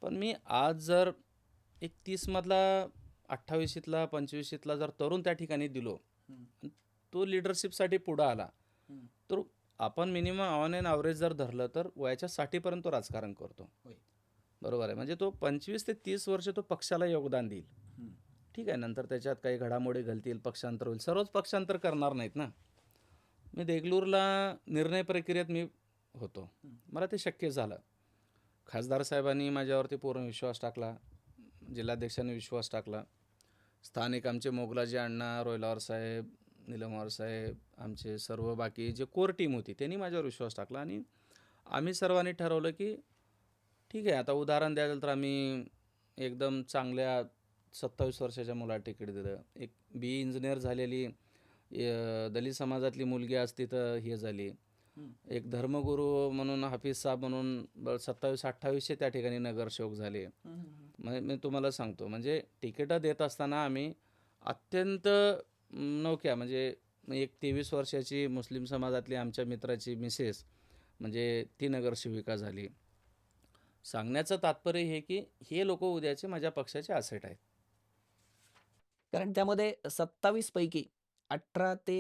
पण मी आज जर एक 30मधला 28शीतला 25शीतला जर तरुण त्या ठिकाणी दिलो, तो लिडरशिपसाठी पुढं आला, तर आपण मिनिमम ऑन एन ॲव्हरेज जर धरलं तर वयाच्या 60पर्यंत तो राजकारण करतो. बरोबर आहे. म्हणजे तो 25 ते 30 वर्ष तो पक्षाला योगदान देईल. ठीक आहे, नंतर त्याच्यात काही घडामोडी घालतील, पक्षांतर होईल. सर्वच पक्षांतर करणार नाहीत ना. मी देगलूरला निर्णय प्रक्रियेत मी होतो. मला ते शक्य झालं. खासदार साहेबांनी माझ्यावरती पूर्ण विश्वास टाकला. जिल्हाध्यक्षांनी विश्वास टाकला. स्थानिक आमचे मोगलाजी अण्णा, रोयलावर साहेब, निलमवार साहेब, आमचे सर्व बाकी जे कोर टीम होती त्यांनी माझ्यावर विश्वास टाकला आणि आम्ही सर्वांनी ठरवलं की ठीक आहे, आता उदाहरण द्यायचं तर आम्ही एकदम चांगल्या 27 वर्षाच्या मुलाला तिकीट दिलं. एक बी इंजिनियर झालेली दलित समाजातली मुलगी आज तिथं हे झाली. एक धर्मगुरू म्हणून हाफिज साहेब म्हणून 27-28 त्या ठिकाणी नगरसेवक झाले. मी तुम्हाला सांगतो, म्हणजे तिकीटं देत असताना आम्ही अत्यंत नवख्या, म्हणजे एक 23 वर्षाची मुस्लिम समाजातली आमच्या मित्राची मिसेस म्हणजे ती नगरसेविका झाली. सांगण्याचं तात्पर्य हे की हे लोक उद्याचे माझ्या पक्षाचे ॲसेट आहेत.
कारण त्यामध्ये 27 पैकी 18 ते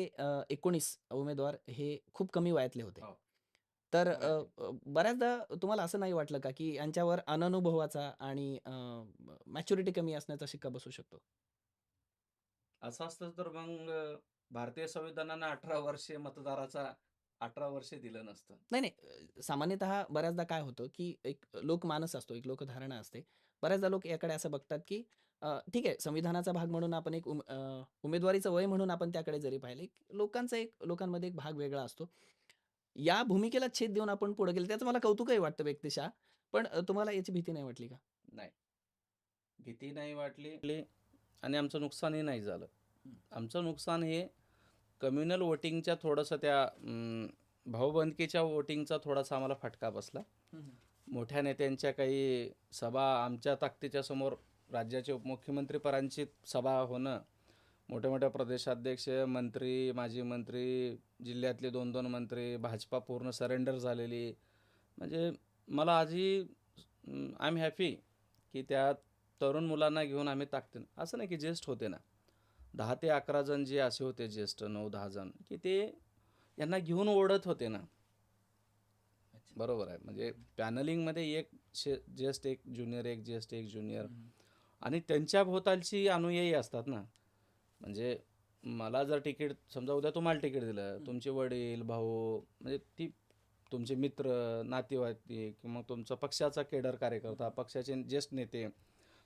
19 उमेदवार हे खूप कमी वयातले होते.
हो.
तर बऱ्याचदा तुम्हाला असं नाही वाटलं का, की यांच्यावर अननुभवाचा आणि मॅच्युरिटी कमी असण्याचा शिक्का बसू शकतो?
असं असतं तर मग भारतीय संविधानानं 18 वर्षे मतदाराचा 18 वर्षे दिलं नसतं.
नाही, नाही. सामान्यतः बऱ्याचदा काय होतं, की एक लोकमानस असतो, एक लोकधारणा असते. बऱ्याचदा लोक याकडे असं बघतात, की ठीक आहे, संविधानाचा भाग म्हणून आपण एक उमेदवारीचं वय म्हणून आपण त्याकडे जरी पाहिले, लोकांमध्ये एक भाग वेगळा असतो. या भूमिकेला छेद देऊन आपण पुढे गेलो. त्याचं मला कौतुकही वाटतं व्यक्तिशः. पण तुम्हाला याची भीती नाही वाटली का?
नाही, भीती नाही वाटली आणि आमचं नुकसानही नाही झालं. आमचं नुकसान हे कम्युनल वोटिंगच्या थोडंसं त्या भाऊबंदकीच्या वोटिंगचा थोडासा आम्हाला फटका बसला. मोठ्या नेत्यांच्या काही सभा आमच्या ताकदीच्या समोर राज्याचे उपमुख्यमंत्रीपदांची सभा होणं, मोठ्या-मोठ्या प्रदेशाध्यक्ष, मंत्री, माजी मंत्री, जिल्ह्यातले 2-2 मंत्री, भाजपा पूर्ण सरेंडर झालेली. म्हणजे मला आजही आय एम हॅपी की त्या तरुण मुलांना घेऊन आम्ही ताकदीनं, असं नाही की ज्येष्ठ होते ना, 10 ते 11 जण जे असे होते ज्येष्ठ, 9-10 जण, की ते यांना घेऊन ओढत होते ना. बरोबर आहे. म्हणजे पॅनलिंगमध्ये एक ज्येष्ठ, एक ज्युनियर, एक ज्येष्ठ, एक ज्युनियर आणि त्यांच्या भोवतालची अनुयायी असतात ना. म्हणजे मला जर तिकीट, समजा उद्या तुम्हाला तिकीट दिलं, तुमचे वडील, भाऊ, म्हणजे ती तुमचे मित्र, नातेवाईक किंवा तुमचा पक्षाचा केडर कार्यकर्ता, पक्षाचे ज्येष्ठ नेते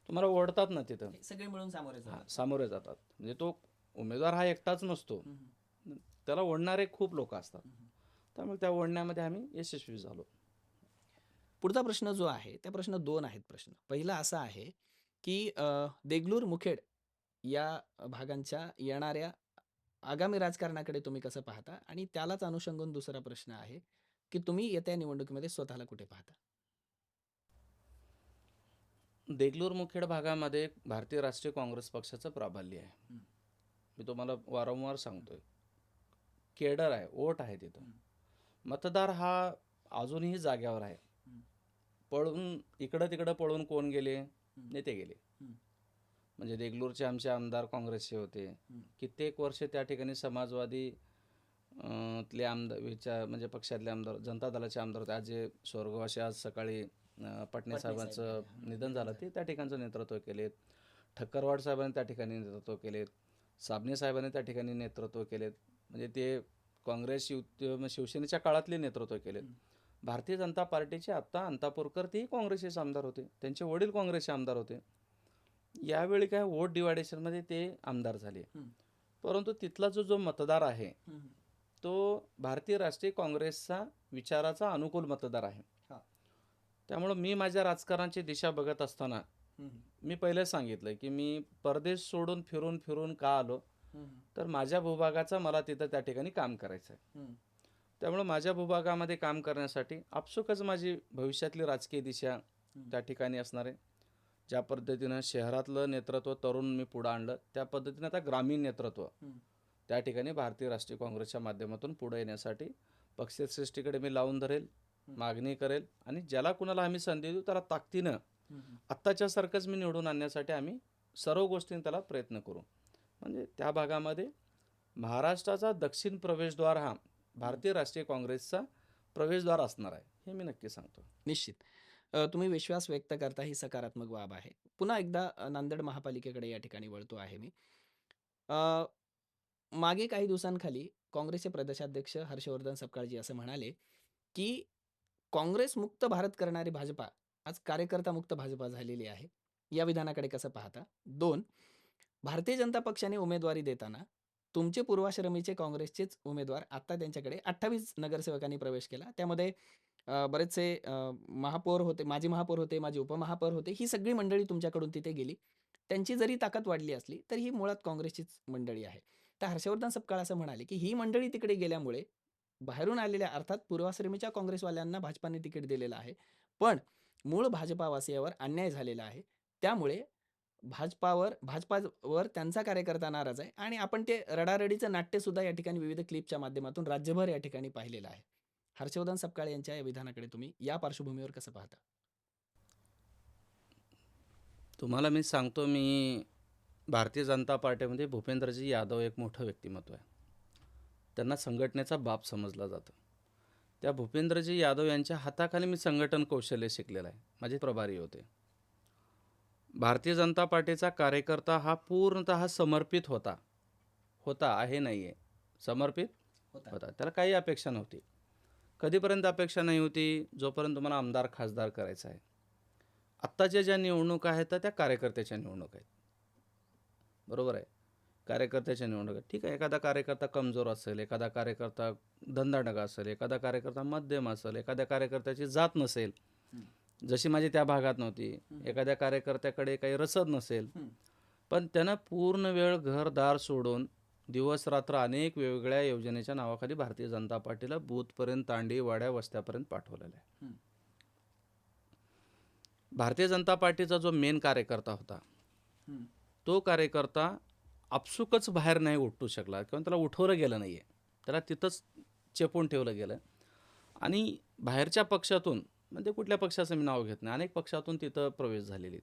तुम्हाला ओढतात ना तिथं.
सगळे मिळून सामोरे जातात.
सामोरे जातात. म्हणजे तो उमेदवार हा एकटाच नसतो. त्याला ओढणारे खूप लोक असतात. त्यामुळे त्या ओढण्यामध्ये आम्ही यशस्वी झालो.
पुढचा प्रश्न जो आहे, त्या प्रश्न 2 आहेत प्रश्न. पहिला असा आहे, की देगलूर, मुखेड या भागांच्या येणाऱ्या आगामी राजकारणाकडे तुम्ही कसं पाहता? आणि त्यालाच अनुषंगून दुसरा प्रश्न आहे, की तुम्ही येत्या निवडणुकीमध्ये स्वतःला कुठे पाहता?
देगलूर मुखेड भागामध्ये भारतीय राष्ट्रीय काँग्रेस पक्षाचं प्राबल्य आहे.
हं.
मी तुम्हाला वारंवार सांगतोय. केडर आहे, वोट आहे तिथं.
हं.
मतदार हा अजूनही जाग्यावर आहे.
हं.
पळून इकडं तिकडं पळून कोण गेले?
हं.
नेते गेले.
हं.
म्हणजे देगलूरचे आमचे आमदार काँग्रेसचे होते.
हं.
कित्येक वर्ष त्या ठिकाणी समाजवादी तले आमदार म्हणजे पक्षातले आमदार, जनता दलाचे आमदार होते. आज जे स्वर्गवासी, आज सकाळी पटणे साहेबांचं निधन झालं, ते त्या ठिकाणचं नेतृत्व केलेत. ठक्करवाड साहेबांनी त्या ठिकाणी नेतृत्व केलेत. साबणे साहेबांनी त्या ठिकाणी नेतृत्व केलेत. म्हणजे ते काँग्रेस शिवसेनेच्या काळातले नेतृत्व केलेत.
हं.
भारतीय जनता पार्टीचे आत्ता अंतापूरकर तेही काँग्रेसचे आमदार होते. त्यांचे वडील काँग्रेसचे आमदार होते. यावेळी काय वोट डिवायडेशनमध्ये ते आमदार झाले.
हं.
परंतु तिथला जो मतदार आहे,
हं.
तो भारतीय राष्ट्रीय काँग्रेसचा विचाराचा अनुकूल मतदार आहे.
हां.
त्यामुळं मी माझ्या राजकारणाची दिशा बघत असताना
हं.
मी पहिलं सांगितलं की मी परदेश सोडून फिरून फिरून का आलो,
हं.
तर माझ्या भूभागाचा मला तिथं त्या ठिकाणी काम करायचं आहे.
हं.
त्यामुळं माझ्या भूभागामध्ये काम करण्यासाठी आपसुकच माझी भविष्यातली राजकीय दिशा त्या ठिकाणी असणार आहे. ज्या पद्धतीनं शहरातलं नेतृत्व तरुण मी पुढं आणलं, त्या पद्धतीनं आता ग्रामीण नेतृत्व
हं.
त्या ठिकाणी भारतीय राष्ट्रीय काँग्रेसच्या माध्यमातून पुढे येण्यासाठी पक्षश्रेष्ठीकडे मी लावून धरेल, मागणी करेल आणि ज्याला कुणाला आम्ही संधी देऊ त्याला ताकदीनं
हं.
आत्ताच्यासारखंच मी निवडून आणण्यासाठी आम्ही सर्व गोष्टींनी त्याला प्रयत्न करू. म्हणजे त्या भागामध्ये महाराष्ट्राचा दक्षिण प्रवेशद्वार हा भारतीय राष्ट्रीय काँग्रेसचा प्रवेशद्वार असणार आहे, हे मी नक्की सांगतो.
निश्चित. तुम्ही विश्वास व्यक्त करता ही सकारात्मक बाब आहे. पुन्हा एकदा नांदेड महापालिकेकडे या ठिकाणी वळतो आहे मी. अ, मागे काही दिवसांखाली काँग्रेसचे प्रदेशाध्यक्ष हर्षवर्धन सपकाळजी असं म्हणाले, की काँग्रेस मुक्त भारत करणारी भाजपा आज कार्यकर्ता मुक्त भाजपा झालेली आहे. या विधानाकडे कसं पाहता? 2, भारतीय जनता पक्षाने उमेदवारी देताना तुमचे पूर्वाश्रमीचे काँग्रेसचेच उमेदवार आता त्यांच्याकडे 28 नगरसेवकांनी प्रवेश केला. त्यामध्ये बरेचसे महापौर होते, माजी महापौर होते, माजी उपमहापौर होते. ही सगळी मंडळी तुमच्याकडून तिथे गेली. त्यांची जरी ताकद वाढली असली, तर ही मुळात काँग्रेसचीच मंडळी आहे. तर हर्षवर्धन सपकाळ असं म्हणाले, की ही मंडळी तिकडे गेल्यामुळे बाहेरून आलेल्या अर्थात पूर्वाश्रमीच्या काँग्रेसवाल्यांना भाजपाने तिकीट दिलेलं आहे. पण मूळ भाजपावासियावर अन्याय झालेला आहे. त्यामुळे भाजपावर त्यांचा कार्यकर्ता नाराज आहे आणि आपण ते रडारडीचं नाट्यसुद्धा या ठिकाणी विविध क्लिपच्या माध्यमातून राज्यभर या ठिकाणी पाहिलेलं आहे. हर्षवर्धन सपकाळ यांच्या या विधानाकडे तुम्ही या पार्श्वभूमीवर कसं पाहता?
तुम्हाला मी सांगतो, मी भारतीय जनता पार्टीमध्ये भूपेंद्रजी यादव एक मोठं व्यक्तिमत्व आहे. त्यांना संघटनेचा बाप समजला जातं. त्या भूपेंद्रजी यादव यांच्या हाताखाली मी संघटन कौशल्य शिकलेलं आहे. माझे प्रभारी होते. भारतीय जनता पार्टीचा कार्यकर्ता हा पूर्णतः समर्पित होता. आहे नाही आहे. समर्पित होता. त्याला काही अपेक्षा नव्हती. कधीपर्यंत अपेक्षा नाही होती? जोपर्यंत तुम्हाला आमदार खासदार करायचा आहे. आत्ताच्या ज्या निवडणुका आहेत त्या कार्यकर्त्याच्या निवडणूक आहेत. बरोबर आहे. कार्यकर्त्याच्या निवडणूक आहेत. ठीक आहे, एखादा कार्यकर्ता कमजोर असेल, एखादा कार्यकर्ता धंदाडगा असेल, एखादा कार्यकर्ता मध्यम असेल, एखाद्या कार्यकर्त्याची जात नसेल, जशी माझी त्या भागात नव्हती, एखाद्या कार्यकर्त्याकडे काही रसद नसेल, पण त्यानं पूर्ण वेळ घरदार सोडून दिवस रात्र अनेक वेगवेगळ्या योजनेच्या नावाखाली भारतीय जनता पार्टीला बूथपर्यंत, तांडी, वाड्या, वस्त्यापर्यंत पाठवलेलं आहे. भारतीय जनता पार्टीचा जो मेन कार्यकर्ता होता, तो कार्यकर्ता आपसुकच बाहेर नाही उठू शकला किंवा त्याला उठवलं गेलं नाही आहे. त्याला तिथंच चेपून ठेवलं गेलं आणि बाहेरच्या पक्षातून, म्हणजे कुठल्या पक्षाचं मी नाव घेत नाही, अनेक पक्षातून तिथं प्रवेश झालेले.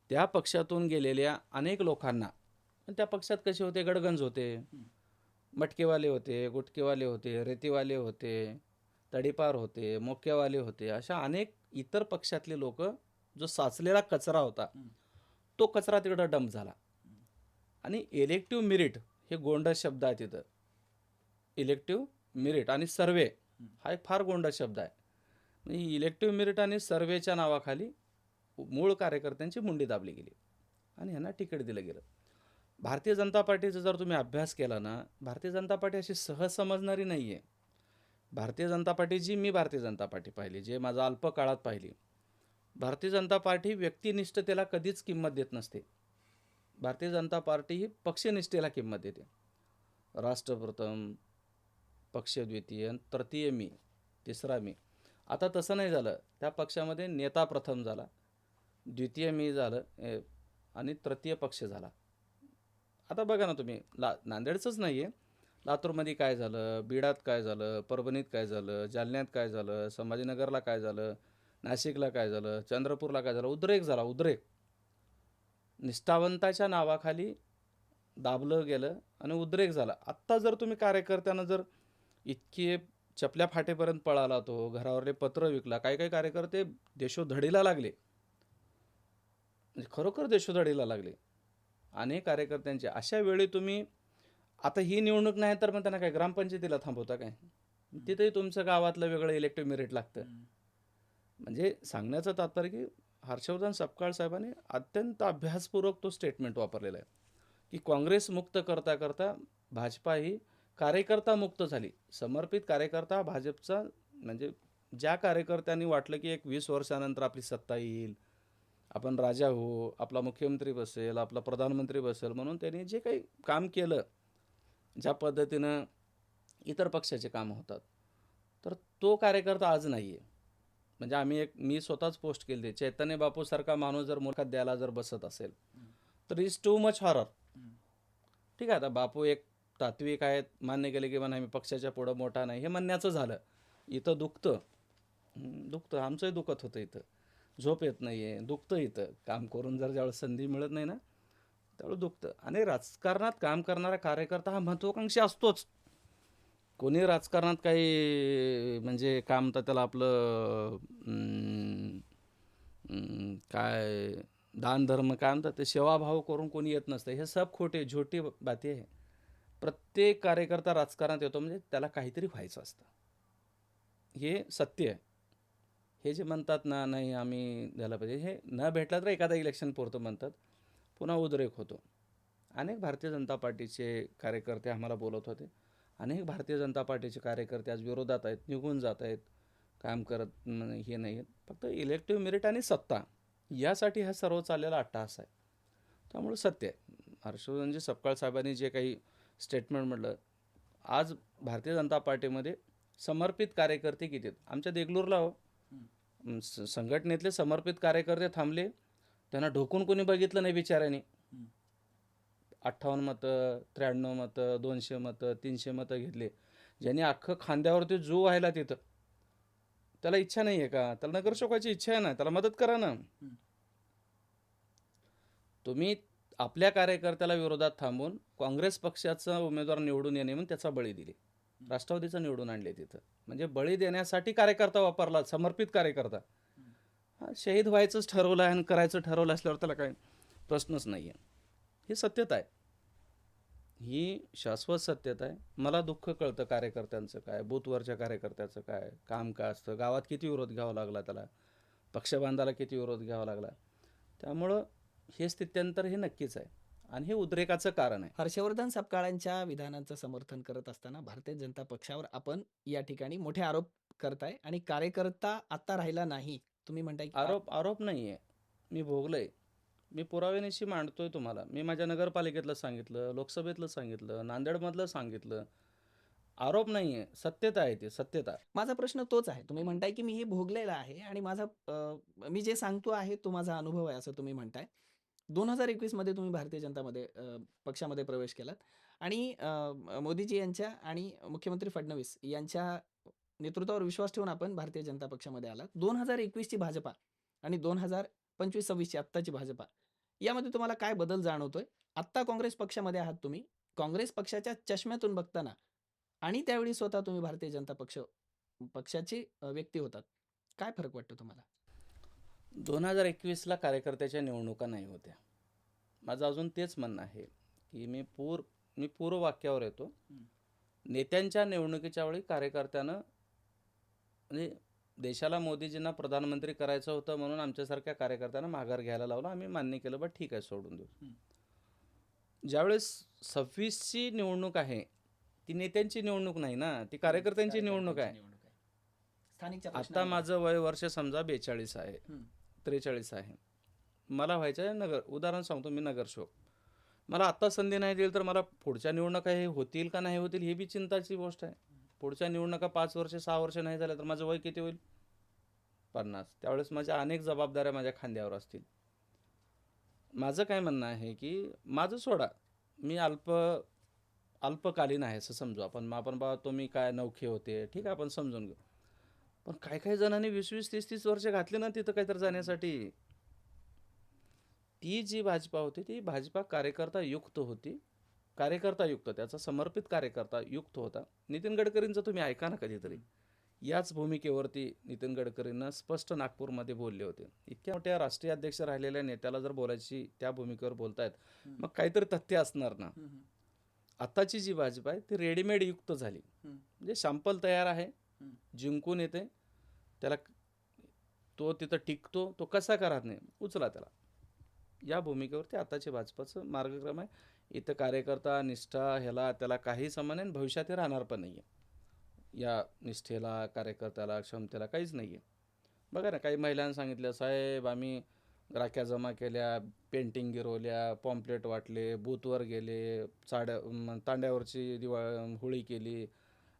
त्या पक्षातून गेलेल्या अनेक लोकांना, त्या पक्षात कसे होते, गडगंज होते, मटकेवाले होते, गुटकेवाले होते, रेतीवाले होते, तडीपार होते, मोक्यावाले होते, अशा अनेक इतर पक्षातले लोक, जो साचलेला कचरा होता तो कचरा तिकडं डंप झाला. आणि इलेक्टिव्ह मेरिट हे गोंडस शब्द आहे तिथं. इलेक्टिव्ह मेरिट आणि सर्वे हा एक फार गोंडस शब्द आहे. इलेक्टिव्ह मेरिट आणि सर्वेच्या नावाखाली मूळ कार्यकर्त्यांची मुंडी दाबली गेली आणि ह्यांना तिकीट दिलं गेलं. भारतीय जनता पार्टीचा जर तुम्ही अभ्यास केला ना, भारतीय जनता पार्टी अशी सहज समजणारी नाही आहे. भारतीय जनता पार्टी जी मी भारतीय जनता पार्टी पाहिली, जे माझं अल्प काळात पाहिली, भारतीय जनता पार्टी व्यक्तिनिष्ठतेला कधीच किंमत देत नसते. भारतीय जनता पार्टी ही पक्षनिष्ठेला किंमत देते. राष्ट्रप्रथम, पक्षद्वितीय, तृतीय मी, तिसरा मी. आता तसं नाही झालं. त्या पक्षामध्ये नेता प्रथम झाला, द्वितीय मी झालं आणि तृतीय पक्ष झाला. आता बघा ना तुम्ही, नांदेडचंच नाही आहे, लातूरमध्ये काय झालं, बीडात काय झालं, परभणीत काय झालं, जालन्यात काय झालं, संभाजीनगरला काय झालं, नाशिकला काय झालं, चंद्रपूरला काय झालं, उद्रेक झाला. उद्रेक निष्ठावंताच्या नावाखाली दाबलं गेलं आणि उद्रेक झाला. आत्ता जर तुम्ही कार्यकर्त्यांना जर इतके चपल्या फाटेपर्यंत पळाला, तो घरावरले पत्र विकला, काही काही कार्यकर्ते देशोधडीला लागले, म्हणजे खरोखर देशोधडीला लागले अनेक कार्यकर्त्यांचे. अशा वेळी तुम्ही आता ही निवडणूक नाही तर मग त्यांना काय ग्रामपंचायतीला थांबवता काय? तिथेही तुमचं गावातलं वेगळं इलेक्टिव्ह मेरिट लागतं. म्हणजे सांगण्याचं तात्पर्य की हर्षवर्धन सपकाळ साहेबांनी अत्यंत अभ्यासपूर्वक तो स्टेटमेंट वापरलेला आहे की काँग्रेस मुक्त करता करता भाजपा ही कार्यकर्ता मुक्त झाली. समर्पित कार्यकर्ता भाजपचा, म्हणजे ज्या कार्यकर्त्यांनी वाटलं की एक 20 वर्षानंतर आपली सत्ता येईल, आपण राजा हो, आपला मुख्यमंत्री बसेल, आपला प्रधानमंत्री बसेल, म्हणून त्यांनी जे काही काम केलं, ज्या पद्धतीनं इतर पक्षाचे कामं होतात, तर तो कार्यकर्ता आज नाही आहे. म्हणजे मी स्वतःच पोस्ट केली, चैतन्य बापूसारखा माणूस जर मुलाखत द्यायला जर बसत असेल तर इज टू मच हॉरर. ठीक आहे, आता बापू एक तात्विक आहेत, मान्य केले की म्हणा मी पक्षाच्या पुढं मोठा नाही, हे म्हणण्याचं झालं. इथं दुखतं, आमचंही दुखत होतं, इथं झोप येत नाही आहे, दुखतं, इथं काम करून जर ज्यावेळेस संधी मिळत नाही ना त्यावेळेस दुखतं. आणि राजकारणात काम करणारा कार्यकर्ता हा महत्त्वाकांक्षी असतोच. कोणी राजकारणात काही म्हणजे काय म्हणतात त्याला, आपलं काय दानधर्म काय म्हणतात ते, सेवाभाव करून कोणी येत नसतं. हे सब खोटे झोटी बाती आहे. प्रत्येक कार्यकर्ता राजकारणात येतो म्हणजे त्याला काहीतरी व्हायचं असतं, हे सत्य आहे. हे जे म्हणतात ना, नाही आम्ही द्यायला पाहिजे, हे न भेटलं तर एखादा इलेक्शन पुरतं म्हणतात, पुन्हा उद्रेक होतो. अनेक भारतीय जनता पार्टीचे कार्यकर्ते आम्हाला बोलत होते. अनेक भारतीय जनता पार्टीचे कार्यकर्ते आज विरोधात आहेत, निघून जात आहेत, काम करत हे नाही आहेत. फक्त इलेक्टिव्ह मेरिट आणि सत्ता यासाठी हा सर्व चाललेला अट्टहास आहे. त्यामुळे सत्य आहे, हर्षवर्धनजी सपकाळ साहेबांनी जे काही स्टेटमेंट म्हटलं, आज भारतीय जनता पार्टीमध्ये समर्पित कार्यकर्ते किती आहेत? आमच्या देगलूरला हो, संघटनेतले समर्पित कार्यकर्ते थांबले, त्यांना ढोकून कोणी बघितलं नाही बिचाऱ्याने. 58 मतं, 93 मतं, 200 मतं, 300 मतं घेतले. ज्यांनी अख्खं खांद्यावरती जो व्हायला तिथं, त्याला इच्छा नाही आहे का? त्याला नगरसेवकाची इच्छा आहे ना, त्याला मदत करा ना. तुम्ही आपल्या कार्यकर्त्याला विरोधात थांबून काँग्रेस पक्षाचा उमेदवार निवडून येणे म्हणून त्याचा बळी दिले, राष्ट्रवादीचं निवडून आणले तिथं. म्हणजे बळी देण्यासाठी कार्यकर्ता वापरला, समर्पित कार्यकर्ता. हा शहीद व्हायचंच ठरवलं आहे आणि करायचं ठरवलं असल्यावर त्याला काय प्रश्नच नाही आहे. ही सत्यता आहे, ही शाश्वत सत्यता आहे. मला दुःख कळतं कार्यकर्त्यांचं काय, बूथवरच्या कार्यकर्त्याचं काय काम काय असतं, गावात किती विरोध घ्यावा लागला त्याला, पक्षबांधाला किती विरोध घ्यावा लागला. त्यामुळं हे स्थित्यंतर हे नक्कीच आहे आणि हे उद्रेकाचं कारण आहे.
हर्षवर्धन सपकाळांच्या विधानांचं समर्थन करत असताना भारतीय जनता पक्षावर आपण या ठिकाणी मोठे आरोप करताय आणि कार्यकर्ता आता राहिला नाही, तुम्ही म्हणताय की
आरोप नाही आहे, मी भोगलंय. मी पुराव्यानिशी मांडतोय तुम्हाला. मी माझ्या नगरपालिकेतलं सांगितलं, लोकसभेतलं सांगितलं, नांदेडमधलं सांगितलं. आरोप नाही आहे, सत्यता आहे, ती सत्यता.
माझा प्रश्न तोच आहे. तुम्ही म्हणताय की मी हे भोगलेलं आहे आणि मी जे सांगतो आहे तो माझा अनुभव आहे असं तुम्ही म्हणताय. 2021 मध्ये तुम्ही भारतीय जनता पक्षामध्ये प्रवेश केलात आणि मोदीजी यांच्या आणि मुख्यमंत्री फडणवीस यांच्या नेतृत्वावर विश्वास ठेवून आपण भारतीय जनता पक्षामध्ये आलात. 2021 ची भाजपा आणि 2025-26 ची आत्ताची भाजपा यामध्ये तुम्हाला काय बदल जाणवतोय? आत्ता काँग्रेस पक्षामध्ये आहात तुम्ही. काँग्रेस पक्षाच्या चष्म्यातून बघताना आणि त्यावेळी स्वतः तुम्ही भारतीय जनता पक्षाचे व्यक्ती होतात. काय फरक वाटतो तुम्हाला?
2021ला कार्यकर्त्याच्या निवडणुका नाही होत्या. माझं अजून तेच म्हणणं आहे की मी पूर्व वाक्यावर येतो. नेत्यांच्या निवडणुकीच्या वेळी कार्यकर्त्यानं, म्हणजे देशाला मोदीजींना प्रधानमंत्री करायचं होतं म्हणून आमच्यासारख्या कार्यकर्त्यांना माघार घ्यायला लावलं. आम्ही मान्य केलं, बट ठीक आहे, सोडून देऊ. ज्यावेळेस 26ची निवडणूक आहे, ती नेत्यांची निवडणूक नाही ना, ती कार्यकर्त्यांची निवडणूक आहे. आता माझं वय वर्ष समजा 42 आहे, 43 आहे. मला व्हायचं आहे उदाहरण सांगतो, मी नगरसेवक. मला आत्ता संधी नाही दिली तर मला पुढच्या निवडणुका हे होतील का नाही होतील हे बी चिंताची गोष्ट आहे. पुढच्या निवडणुका 5 वर्ष 6 वर्ष नाही झाल्या तर माझं वय किती होईल? 50 त्यावेळेस माझ्या अनेक जबाबदाऱ्या माझ्या खांद्यावर असतील. माझं काय म्हणणं आहे की माझं सोडा, मी अल्पकालीन आहे असं समजू आपण. मग आपण बाबा तुम्ही काय नवखे होते, ठीक आहे आपण समजून घेऊ. पण काही काही जणांनी 20-20, 30-30 वर्ष घातली ना तिथं काहीतरी जाण्यासाठी. ती जी भाजपा होती ती भाजपा कार्यकर्ता युक्त होती. कार्यकर्ता युक्त, त्याचा समर्पित कार्यकर्ता युक्त होता. नितीन गडकरींचं तुम्ही ऐका ना कधीतरी. याच भूमिकेवरती नितीन गडकरींना स्पष्ट नागपूरमध्ये बोलले होते. इतक्या मोठ्या राष्ट्रीय अध्यक्ष राहिलेल्या नेत्याला जर बोलायची त्या भूमिकेवर बोलतायत, मग काहीतरी तथ्य असणार ना. आत्ताची जी भाजपा आहे ती रेडीमेड युक्त झाली. म्हणजे शॅम्पल तयार आहे, जिंकून येते, त्याला तो तिथं टिकतो, तो कसा का राहत नाही, उचला त्याला. या भूमिकेवरती आताचे भाजपाचं मार्गक्रम आहे. इथं कार्यकर्ता निष्ठा ह्याला त्याला काही संबंध नाही, भविष्यातही राहणार पण नाही आहे. या निष्ठेला, कार्यकर्त्याला, क्षमतेला काहीच नाही आहे. बघा ना, काही महिलांनी सांगितलं, साहेब आम्ही राख्या जमा केल्या, पेंटिंग गिरवल्या, पॉम्पलेट वाटले, बूथवर गेले, तांड्यावरची होळी केली,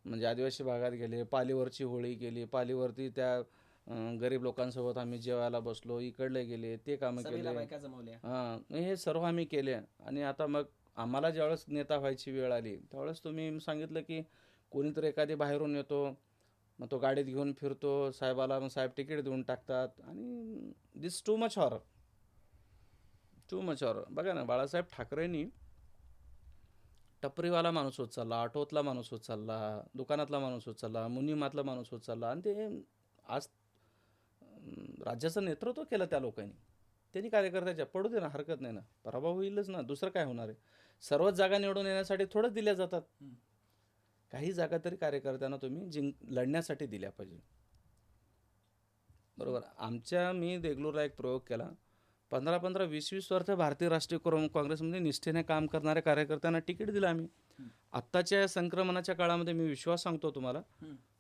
म्हणजे आदिवासी भागात गेले, पालीवरची होळी केली, पालीवरती त्या गरीब लोकांसोबत आम्ही जेवायला बसलो, इकडले गेले, ते कामं
सभेला
केले.
बायका जमवल्या.
हां, हे सर्व आम्ही केले. आणि आता मग आम्हाला ज्यावेळेस नेता व्हायची वेळ आली त्यावेळेस तुम्ही सांगितलं की कोणीतरी एखादी बाहेरून येतो, मग तो गाडीत घेऊन फिरतो साहेबाला, मग साहेब तिकीट देऊन टाकतात. आणि this too much horror, too much horror. बघा ना, बाळासाहेब ठाकरेंनी टपरीवाला माणूस होत चालला, ऑटोतला माणूस होत चालला, दुकानातला माणूस होत चालला, मुनिमातला माणूस होत चालला, आणि ते आज राज्याचं नेतृत्व केलं त्या लोकांनी. त्यांनी कार्यकर्त्याच्या पडू दे ना, हरकत नाही ना, पराभव होईलच ना, दुसरं काय होणार आहे. सर्वच जागा निवडून येण्यासाठी थोडंच दिल्या जातात. काही जागा तरी कार्यकर्त्यांना तुम्ही लढण्यासाठी दिल्या पाहिजे. बरोबर. मी देगलूरला एक प्रयोग केला. 15-15, 20-20 वर्ष भारतीय राष्ट्रीय काँग्रेसमध्ये निष्ठेने काम करणाऱ्या कार्यकर्त्यांना तिकीट दिलं आम्ही. आत्ताच्या संक्रमणाच्या काळामध्ये मी विश्वास सांगतो तुम्हाला,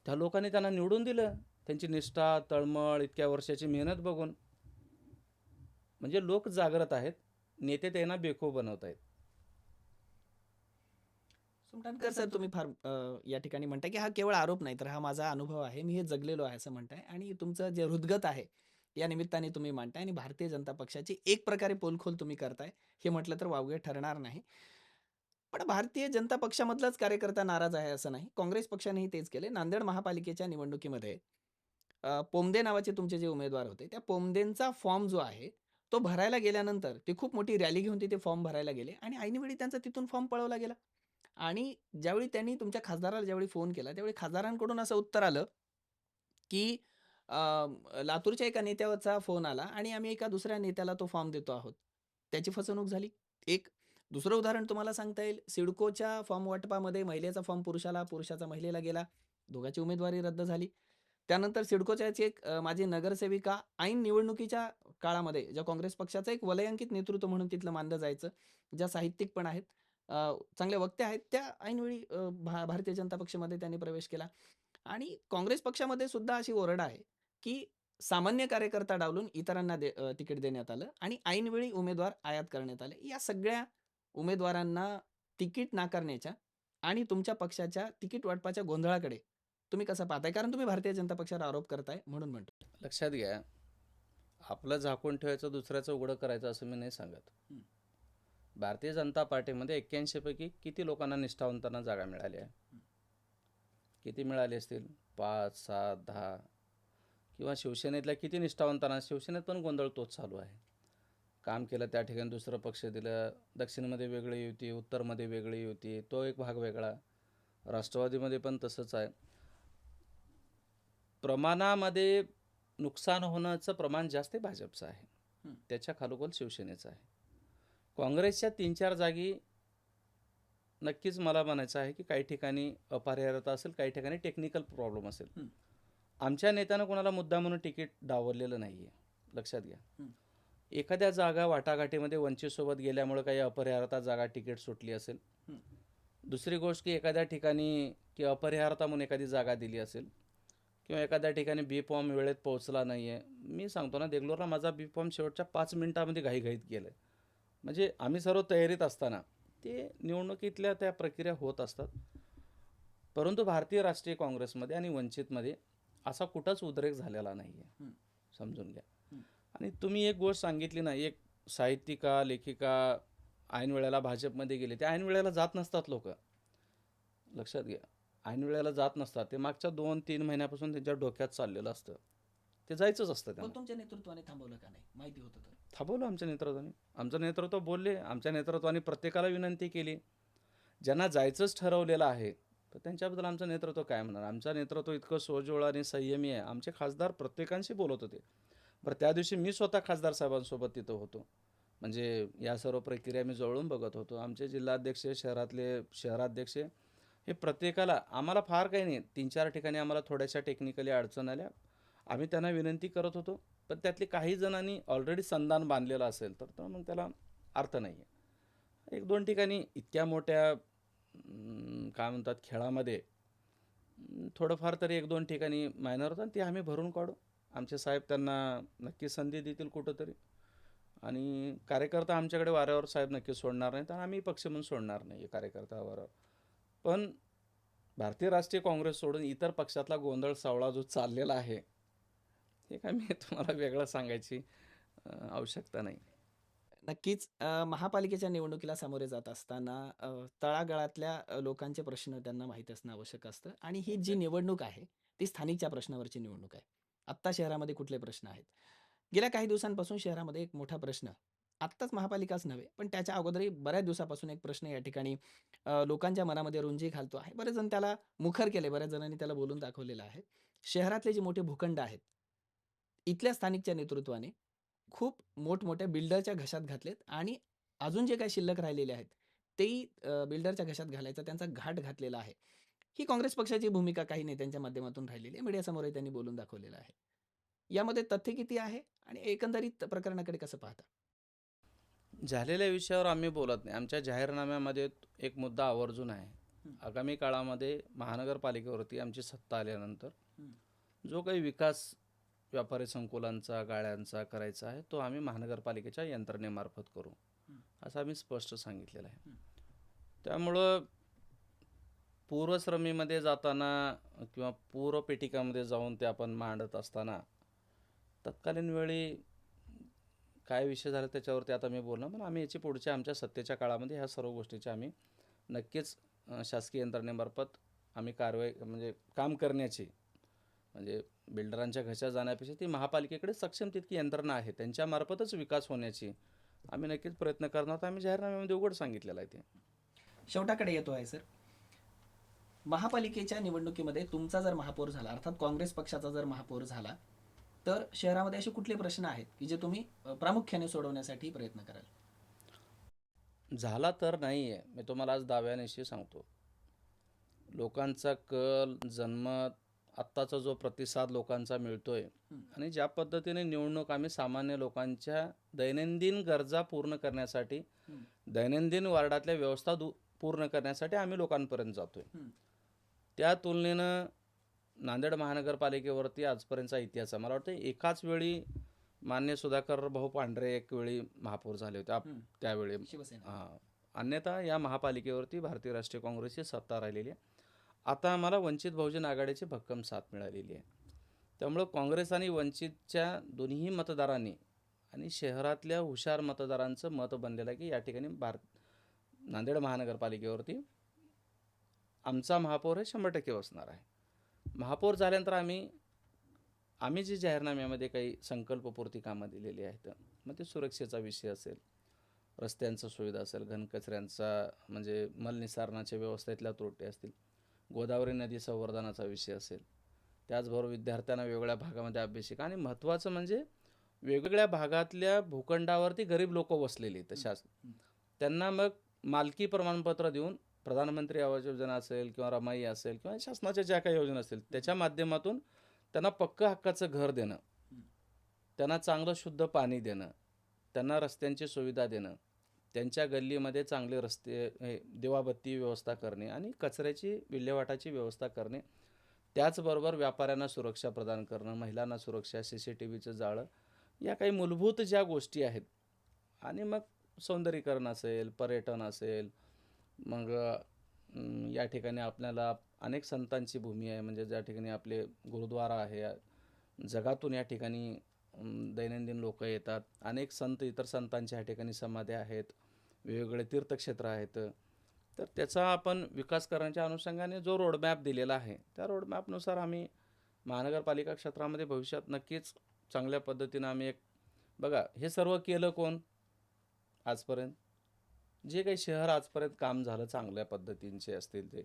त्या लोकांनी त्यांना निवडून दिलं. त्यांची निष्ठा, तळमळ, इतक्या वर्षाची मेहनत बघून. म्हणजे लोक जागृत आहेत, नेते त्यांना बेखूब बनवत आहेत.
सुमटानकर सर, तुम्ही फार या ठिकाणी म्हणताय की हा केवळ आरोप नाही, तर हा माझा अनुभव आहे, मी हे जगलेलो आहे असं म्हणताय, आणि तुमचं जे हृदगत आहे या निमित्ताने तुम्ही मांडताय, आणि भारतीय जनता पक्षाची एक प्रकारे पोलखोल तुम्ही करताय, हे म्हटलं तर वावगे ठरणार नाही. पण भारतीय जनता पक्षामधलाच कार्यकर्ता नाराज आहे असं नाही, काँग्रेस पक्षानेही तेच केले. नांदेड महापालिकेच्या निवडणुकीमध्ये पोमदे नावाचे तुमचे जे उमेदवार होते, त्या पोमदेंचा फॉर्म जो आहे तो भरायला गेल्यानंतर ते खूप मोठी रॅली घेऊन तिथे फॉर्म भरायला गेले, आणि ऐनवेळी त्यांचा तिथून फॉर्म पळवला गेला. आणि ज्यावेळी त्यांनी तुमच्या खासदाराला ज्यावेळी फोन केला, त्यावेळी खासदारांकडून असं उत्तर आलं की लातूरच्या एका नेत्याचा फोन आला आणि आम्ही एका दुसऱ्या नेत्याला तो फॉर्म देतो आहोत. त्याची फसवणूक झाली. एक दुसरं उदाहरण तुम्हाला सांगता येईल, सिडकोच्या फॉर्म वाटपामध्ये महिलेचा फॉर्म पुरुषाला, पुरुषाचा महिलेला गेला. दोघांची उमेदवारी रद्द झाली. त्यानंतर सिडकोच्याच एक माजी नगरसेविका ऐन निवडणुकीच्या काळामध्ये, ज्या काँग्रेस पक्षाचं एक वलयांकित नेतृत्व म्हणून तिथलं मानलं जायचं, ज्या साहित्यिक पण आहेत, चांगले वक्ते आहेत, त्या ऐनवेळी भारतीय जनता पक्षामध्ये त्यांनी प्रवेश केला. आणि काँग्रेस पक्षामध्ये सुद्धा अशी ओरड आहे की सामान्य कार्यकर्ता डावलून इतरांना तिकीट देण्यात आलं, आणि ऐनवेळी उमेदवार आयात करण्यात आले. या सगळ्या उमेदवारांना तिकीट नाकारण्याच्या आणि तुमच्या पक्षाच्या तिकीट वाटपाच्या गोंधळाकडे तुम्ही कसं पाहताय? कारण तुम्ही भारतीय जनता पक्षावर आरोप करताय म्हणून म्हणतो.
लक्षात घ्या, आपलं झाकून ठेवायचं, दुसऱ्याचं उघडं करायचं असं मी नाही सांगत. भारतीय जनता पार्टीमध्ये 81 पैकी किती लोकांना, निष्ठावंतांना जागा मिळाल्या आहे? किती मिळाले असतील? 5, 7, 10. किंवा शिवसेनेतल्या किती निष्ठावंतांना? शिवसेनेत पण गोंधळ तोच चालू आहे. काम केलं त्या ठिकाणी दुसरं पक्ष दिलं, दक्षिणमध्ये वेगळी युती, उत्तरमध्ये वेगळी युती, तो एक भाग वेगळा. राष्ट्रवादीमध्ये पण तसंच आहे. प्रमाणामध्ये नुकसान होण्याचं प्रमाण जास्त भाजपचं आहे, त्याच्या खालोखाल शिवसेनेचं आहे. काँग्रेसच्या 3-4 जागी नक्कीच मला म्हणायचं आहे की काही ठिकाणी अपरिहार्यता असेल, काही ठिकाणी टेक्निकल प्रॉब्लेम असेल. आमच्या नेत्यानं कोणाला मुद्दा म्हणून तिकीट डावललेलं नाही आहे, लक्षात घ्या. एखाद्या जागा वाटाघाटीमध्ये वंचितसोबत गेल्यामुळे काही अपरिहार्यता जागा तिकीट सुटली असेल. दुसरी गोष्ट की एखाद्या ठिकाणी की अपरिहार्यता म्हणून एखादी जागा दिली असेल, किंवा एखाद्या ठिकाणी बी फॉर्म वेळेत पोहोचला नाही आहे. मी सांगतो ना, देगलूरला माझा बी फॉर्म शेवटच्या 5 मिनिटामध्ये घाईघाईत गेलं आहे. म्हणजे आम्ही सर्व तयारीत असताना ते निवडणुकीतल्या त्या प्रक्रिया होत असतात. परंतु भारतीय राष्ट्रीय काँग्रेसमध्ये आणि वंचितमध्ये असा कुठंच उद्रेक झालेला नाही आहे. समजून घ्या.
हं.
आणि तुम्ही एक गोष्ट सांगितली ना, एक साहित्यिका, लेखिका ऐन वेळेला भाजपमध्ये गेले. ते ऐन वेळेला जात नसतात लोकं. लक्षात घ्या. ऐन वेळेला जात नसतात. ते मागच्या 2-3 महिन्यापासून त्यांच्या डोक्यात चाललेलं असतं. ते जायचंच असतं
पण
त्यांना.
तुमच्या नेतृत्वाने थांबवलं का नाही? माहिती होतं तर.
थांबवलं आमच्या नेतृत्वाने. आमचं नेतृत्व बोलले. आमच्या नेतृत्वाने प्रत्येकाला विनंती केली. ज्यांना जायचंच ठरवलेलं आहे, तर त्यांच्याबद्दल आमचं नेतृत्व काय म्हणणार? आमचं नेतृत्व इतकं सोज्वळ आणि संयमी आहे. आमचे खासदार प्रत्येकाशी बोलत होते. बरं त्या दिवशी मी स्वतः खासदार साहेबांसोबत तिथं होतो. म्हणजे या सर्व प्रक्रिया मी जवळून बघत होतो. आमचे जिल्हाध्यक्ष, शहराध्यक्ष हे प्रत्येकाला आम्हाला फार काही नाही. 3-4 ठिकाणी आम्हाला थोड्याशा टेक्निकली अडचण आल्या. आम्ही त्यांना विनंती करत होतो. पण त्यातली काही जणांनी ऑलरेडी संधान बांधलेलं असेल, तर मग त्याला अर्थ नाही आहे. 1-2 ठिकाणी इतक्या मोठ्या काय म्हणतात खेळामध्ये थोडंफार तरी 1-2 ठिकाणी मायनर होतं आणि ते आम्ही भरून काढू. आमचे साहेब त्यांना नक्की संधी देतील कुठंतरी आणि कार्यकर्ता आमच्याकडे वाऱ्यावर साहेब नक्की सोडणार नाहीत आणि आम्ही पक्ष म्हणून सोडणार नाही कार्यकर्ता वाऱ्यावर. पण भारतीय राष्ट्रीय काँग्रेस सोडून इतर पक्षातला गोंधळ सावळा जो चाललेला आहे, हे काय मी तुम्हाला वेगळं सांगायची आवश्यकता नाही.
नक्कीच महापालिकेच्या निवडणुकीला सामोरे जात असताना तळागाळातल्या लोकांचे प्रश्न त्यांना माहीत असणं आवश्यक असतं आणि ही जी निवडणूक आहे, ती स्थानिकच्या प्रश्नावरची निवडणूक आहे. आत्ता शहरामध्ये कुठले प्रश्न आहेत? गेल्या काही दिवसांपासून शहरामध्ये एक मोठा प्रश्न, आत्ताच महापालिकाच नव्हे, पण त्याच्या अगोदरही बऱ्याच दिवसापासून एक प्रश्न या ठिकाणी लोकांच्या मनामध्ये रुंजी घालतो आहे. बरेच जण त्याला मुखर केले, बऱ्याच जणांनी त्याला बोलून दाखवलेलं आहे. शहरातले जे मोठे भूखंड आहेत, इथल्या स्थानिकच्या नेतृत्वाने खूप मोठमोठ्या बिल्डरच्या घशात घातलेत आणि अजून जे काही शिल्लक राहिलेले आहेत, तेही बिल्डरच्या घशात घालायचा त्यांचा घाट घातलेला आहे. ही काँग्रेस पक्षाची भूमिका काही नेत्यांच्या माध्यमातून राहिलेली आहे. मीडियासमोरही त्यांनी बोलून दाखवलेलं आहे. यामध्ये तथ्य किती आहे आणि एकंदरीत प्रकरणाकडे कसं पाहता?
झालेल्या विषयावर आम्ही बोलत नाही. आमच्या जाहीरनाम्यामध्ये एक मुद्दा आवर्जून आहे.
हं.
आगामी काळामध्ये महानगरपालिकेवरती आमची सत्ता आल्यानंतर
हं.
जो काही विकास व्यापारी संकुलांचा, गाळ्यांचा करायचा आहे, तो आम्ही महानगरपालिकेच्या यंत्रणेमार्फत करू,
हं.
असं आम्ही स्पष्ट सांगितलेलं आहे.
हं.
त्यामुळं पूर्वश्रमीमध्ये जाताना किंवा पूर्वपेटिकामध्ये जाऊन ते आपण मांडत असताना तत्कालीन वेळी काय विषय झाला त्याच्यावरती आता मी बोलणार, पण आम्ही याची पुढच्या आमच्या सत्तेच्या काळामध्ये ह्या सर्व गोष्टीची आम्ही नक्कीच शासकीय यंत्रणेमार्फत आम्ही कारवाई म्हणजे काम करण्याची म्हणजे बिल्डरांच्या घशात जाण्यापेक्षा ती महापालिकेकडे सक्षम तितकी यंत्रणा आहे त्यांच्यामार्फतच विकास होण्याची आम्ही नक्कीच प्रयत्न करणार आहोत. आम्ही जाहीरनाम्यामध्ये उघड सांगितलेलं आहे ते.
शेवटाकडे येतो आहे सर. महापालिकेच्या निवडणुकीमध्ये तुमचा जर महापौर झाला, अर्थात काँग्रेस पक्षाचा जर महापौर झाला, तर शहरामध्ये असे कुठले प्रश्न आहेत, की जे तुम्ही प्रामुख्याने सोडवण्यासाठी प्रयत्न कराल?
झाला तर नाही आहे, मी तुम्हाला आज दाव्यानिशी सांगतो. लोकांचा कल, जनमत, आत्ताचा जो प्रतिसाद लोकांचा मिळतोय
हं.
आणि ज्या पद्धतीने निवडणूक आम्ही सामान्य लोकांच्या दैनंदिन गरजा पूर्ण करण्यासाठी,
हं.
दैनंदिन वार्डातल्या व्यवस्था पूर्ण करण्यासाठी आम्ही लोकांपर्यंत जातोय.
हं.
त्या तुलनेनं नांदेड महानगरपालिकेवरती आजपर्यंतचा इतिहास आहे. मला वाटतं एकाच वेळी माननीय सुधाकर भाऊ पांढरे एक वेळी महापौर झाले होते
हं.
त्यावेळी.
शिवसेना.
हां. अन्यथा या महापालिकेवरती भारतीय राष्ट्रीय काँग्रेसची सत्ता राहिलेली आहे. आता आम्हाला वंचित बहुजन आघाडीची भक्कम साथ मिळालेली आहे. त्यामुळं काँग्रेस आणि वंचितच्या दोन्ही मतदारांनी आणि शहरातल्या हुशार मतदारांचं मत बनलेलं आहे की या ठिकाणी नांदेड महानगरपालिकेवरती आमचा महापौर हे 100% बसणार आहे. महापौर झाल्यानंतर आम्ही जी जाहीरनाम्यामध्ये काही संकल्पपूर्ती कामं दिलेली आहेत, मग ते सुरक्षेचा विषय असेल, रस्त्यांचा सुविधा असेल, घनकचऱ्यांचा म्हणजे मलनिसारणाच्या व्यवस्थेतल्या त्रुटी असतील, गोदावरी नदी संवर्धनाचा विषय असेल, त्याचबरोबर विद्यार्थ्यांना वेगवेगळ्या भागामध्ये अभ्यासिका आणि महत्त्वाचं म्हणजे वेगवेगळ्या भागातल्या भूखंडावरती गरीब लोक वसलेली तशाच त्यांना मग मालकी प्रमाणपत्र देऊन प्रधानमंत्री आवास योजना असेल किंवा रमाई असेल किंवा शासनाच्या ज्या काही योजना असतील त्याच्या माध्यमातून त्यांना पक्कं हक्काचं घर देणं, त्यांना चांगलं शुद्ध पाणी देणं, त्यांना रस्त्यांची सुविधा देणं, त्यांच्या गल्लीमध्ये चांगले रस्ते दिवाबत्ती व्यवस्था करणे आणि कचऱ्याची विल्हेवाटाची व्यवस्था करणे, त्याचबरोबर व्यापाऱ्यांना सुरक्षा प्रदान करणं, महिलांना सुरक्षा, CCTVचं जाळं, या काही मूलभूत ज्या गोष्टी आहेत आणि मग सौंदर्यीकरण असेल, पर्यटन असेल, मग या ठिकाणी आपल्याला अनेक संतांची भूमी आहे म्हणजे ज्या ठिकाणी आपले गुरुद्वारा आहे, जगातून या ठिकाणी दैनंदिन लोक येतात. अनेक संत, इतर संतांच्या ह्या ठिकाणी समाध्या आहेत, वेगवेगळे तीर्थक्षेत्र आहेत. तर त्याचा आपण विकास करण्याच्या अनुषंगाने जो रोडमॅप दिलेला आहे, त्या रोडमॅपनुसार आम्ही महानगरपालिका क्षेत्रामध्ये भविष्यात नक्कीच चांगल्या पद्धतीनं आम्ही एक बघा, हे सर्व केलं कोण आजपर्यंत? जे काही शहर आजपर्यंत काम झालं चांगल्या पद्धतींचे असतील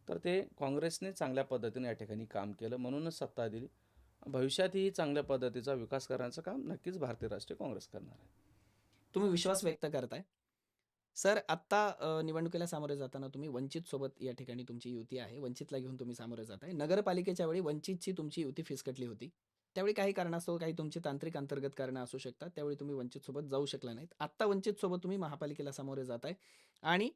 तर ते काँग्रेसने चांगल्या पद्धतीने या ठिकाणी काम केलं म्हणूनच सत्ता दिली. भविष्यातही चांगल्या पद्धतीचा विकास करण्याचं काम नक्कीच भारतीय राष्ट्रीय काँग्रेस करणार आहे.
तुम्ही विश्वास व्यक्त करताय. सर, आत्ता निवडणुकीला सामोरे जाताना तुम्ही वंचित सोबत या ठिकाणी तुमची युती आहे. वंचितला घेऊन तुम्ही सामोरे जाताय. नगरपालिकेच्या वेळी वंचितची तुमची युती फिसकटली होती. त्यावेळी काही कारणास्तव काही तुमची तांत्रिक अंतर्गत कारणं असू शकतात. त्यावेळी तुम्ही वंचितसोबत जाऊ शकला नाहीत. आत्ता वंचितसोबत तुम्ही महापालिकेला सामोरे जाताय आणि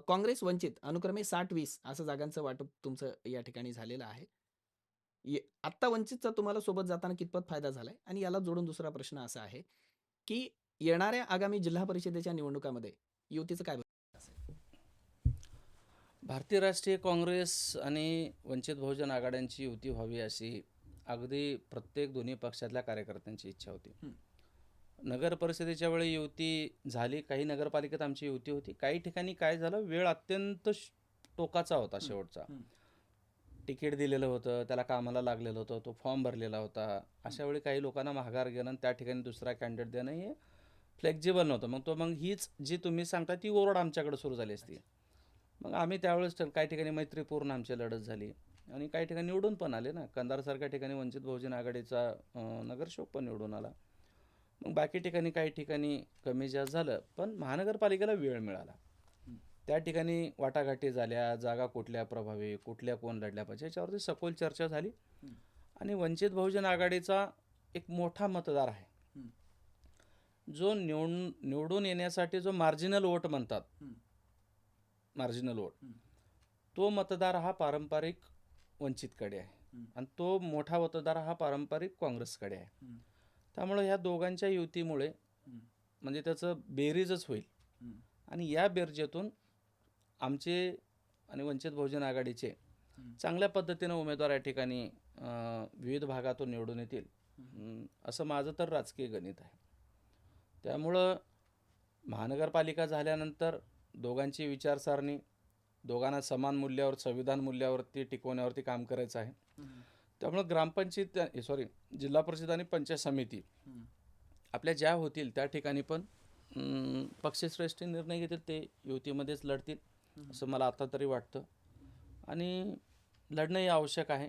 काँग्रेस, वंचित अनुक्रमे 60-20 असं जागांचं वाटप तुमचं या ठिकाणी झालेलं आहे. आत्ता वंचितचा तुम्हाला सोबत जाताना कितपत फायदा झालाय? आणि याला जोडून दुसरा प्रश्न असा आहे, की येणाऱ्या आगामी जिल्हा परिषदेच्या निवडणुकामध्ये युतीचं काय भविष्य असेल?
भारतीय राष्ट्रीय काँग्रेस आणि वंचित बहुजन आघाड्यांची युती व्हावी अशी अगदी प्रत्येक दोन्ही पक्षातल्या कार्यकर्त्यांची इच्छा होती.
हं.
नगर परिषदेच्या वेळी युती झाली. काही नगरपालिकेत आमची युती होती. काही ठिकाणी काय झालं, वेळ अत्यंत टोकाचा होता
हं,
शेवटचा.
हं,
तिकीट दिलेलं होतं, त्याला कामाला लागलेलं होतं, तो फॉर्म भरलेला होता. अशा वेळी काही लोकांना माघार घेणं आणि त्या ठिकाणी दुसरा कॅन्डिडेट देणं हे फ्लेक्झिबल नव्हतं. मग हीच जी तुम्ही सांगता ती ओरड आमच्याकडे सुरू झाली असती. मग आम्ही त्यावेळेस काही ठिकाणी मैत्रीपूर्ण आमची लढत झाली आणि काही ठिकाणी निवडून पण आले ना. कंधारसारख्या ठिकाणी वंचित बहुजन आघाडीचा नगरसेवक पण निवडून आला. मग बाकी ठिकाणी काही ठिकाणी कमी जास्त झालं, पण महानगरपालिकेला वेळ मिळाला.
हं,
त्या ठिकाणी वाटाघाटी झाल्या, जागा कुठल्या प्रभावी, कुठल्या कोण लढल्या पाहिजे याच्यावरती सखोल चर्चा झाली
हं,
आणि वंचित बहुजन आघाडीचा एक मोठा मतदार आहे,
हं,
जो निवडून येण्यासाठी जो मार्जिनल वोट म्हणतात,
हं,
मार्जिनल वोट,
हं,
तो मतदार हा पारंपरिक वंचितकडे आहे
हं,
आणि तो मोठा मतदार हा पारंपरिक काँग्रेसकडे आहे.
हं,
त्यामुळे ह्या दोघांच्या युतीमुळे
हं,
म्हणजे त्याचं बेरीजच होईल
हं,
आणि या बेरजेतून आमचे आणि वंचित बहुजन आघाडीचे
हं,
चांगल्या पद्धतीनं उमेदवार या ठिकाणी विविध भागातून निवडून येतील,
हं.
असं माझं तर राजकीय गणित आहे. त्यामुळं महानगरपालिका झाल्यानंतर दोघांची विचारसरणी, दोघांना समान मूल्यावर, संविधान मूल्यावरती टिकवण्यावरती काम करायचं आहे.
हं,
त्यामुळं ग्रामपंचायत जिल्हा परिषद आणि पंचायत समिती
हं,
आपल्या ज्या होतील त्या ठिकाणी पण पक्षश्रेष्ठी निर्णय घेतील, ते युतीमध्येच लढतील
हं.
असं मला आता तरी वाटतं आणि लढणंही आवश्यक आहे.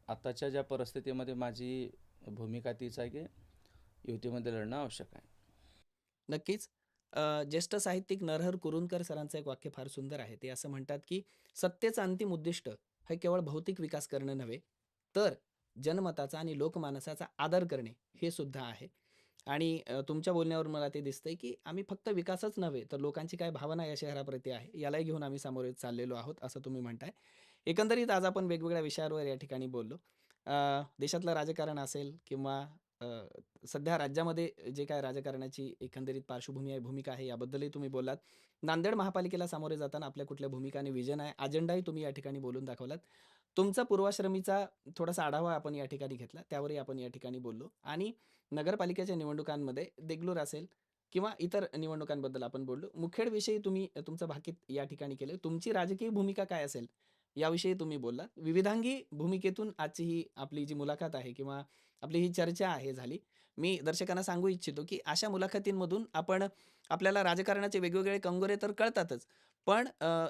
आताच्या ज्या परिस्थितीमध्ये माझी भूमिका तीच आहे की युतीमध्ये लढणं आवश्यक आहे.
नक्कीच. ज्येष्ठ साहित्यिक नरहर कुरुंदकर सरांचं एक वाक्य फार सुंदर आहे. ते असं म्हणतात, की "सत्तेचं अंतिम उद्दिष्ट हे केवळ भौतिक विकास करणं नव्हे, तर जनमताचा आणि लोकमानसाचा आदर करणे हे सुद्धा आहे." आणि तुमच्या बोलण्यावरून मला ते दिसतंय, की आम्ही फक्त विकासच नव्हे, तर लोकांची काय भावना या शहराप्रती आहे, यालाही घेऊन आम्ही सामोरे चाललेलो आहोत, असं तुम्ही म्हणताय. एकंदरीत आज आपण वेगवेगळ्या विषयांवर या ठिकाणी बोललो. देशातलं राजकारण असेल किंवा अ, सध्या राज्यामध्ये जे काही राजकारणाची एकंदरीत पार्श्वभूमी आहे, भूमिका आहे, याबद्दलही तुम्ही बोललात. नांदेड महापालिकेला सामोरे जाताना आपल्या कुठल्या भूमिका आणि विजन आहे, अजेंडाही तुम्ही या ठिकाणी बोलून दाखवलात. तुमचा पूर्वाश्रमीचा थोडासा आढावा आपण या ठिकाणी घेतला. त्यावरही आपण या ठिकाणी बोललो आणि नगरपालिकेच्या निवडणुकांमध्ये देगलूर असेल किंवा इतर निवडणुकांबद्दल आपण बोललो. मुखेडविषयी तुम्ही तुमचं भाकीत या ठिकाणी केलं. तुमची राजकीय भूमिका काय असेल, याविषयी तुम्ही बोललात. विविधांगी भूमिकेतून आजची ही आपली जी मुलाखत आहे किंवा आपली ही चर्चा आहे झाली. मी दर्शकांना सांगू इच्छितो, की अशा मुलाखतींमधून आपल्याला राजकारणाचे वेगवेगळे कंगोरे तर कळतातच, पण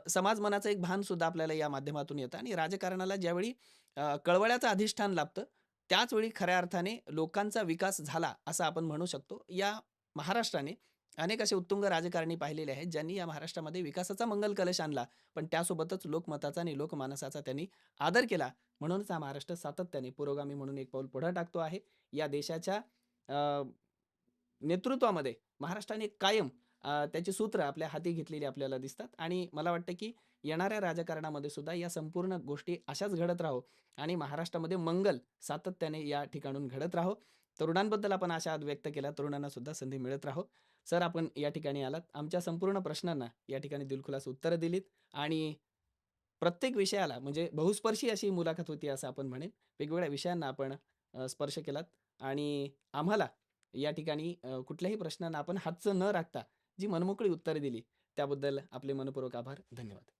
समाज मनाचं एक भान सुद्धा आपल्याला या माध्यमातून येतं आणि राजकारणाला ज्यावेळी कळवळ्याचं अधिष्ठान लाभतं, त्याचवेळी खऱ्या अर्थाने लोकांचा विकास झाला, असं आपण म्हणू शकतो. या महाराष्ट्राने अनेक असे उत्तुंग राजकारणी पाहिलेले आहेत, ज्यांनी या महाराष्ट्रामध्ये विकासाचा मंगल कलश आणला, पण त्यासोबतच लोकमताचा आणि लोकमानसाचा त्यांनी आदर केला. म्हणूनच हा महाराष्ट्र सातत्याने पुरोगामी म्हणून एक पाऊल पुढे टाकतो आहे. या देशाच्या अ, नेतृत्वामध्ये महाराष्ट्राने कायम त्याची सूत्र आपल्या हाती घेतलेली आपल्याला दिसतात आणि मला वाटतं, की येणाऱ्या राजकारणामध्ये सुद्धा या संपूर्ण गोष्टी अशाच घडत राहो आणि महाराष्ट्रामध्ये मंगल सातत्याने या ठिकाणून घडत राहो. तरुणांबद्दल आपण आशावाद व्यक्त केला. तरुणांना सुद्धा संधी मिळत राहो. सर, आपण या ठिकाणी आलात. आमच्या संपूर्ण प्रश्नांना या ठिकाणी दिलखुलास उत्तरं दिलीत आणि प्रत्येक विषयाला म्हणजे बहुस्पर्शी अशी मुलाखत होती असं आपण म्हणेन. वेगवेगळ्या विषयांना आपण स्पर्श केलात. आणि आम्हाला या ठिकाणी कुठल्याही प्रश्नांना आपण हातचं न राखता जी मनमोकळी उत्तरे दिली त्याबद्दल आपले मनःपूर्वक आभार. धन्यवाद.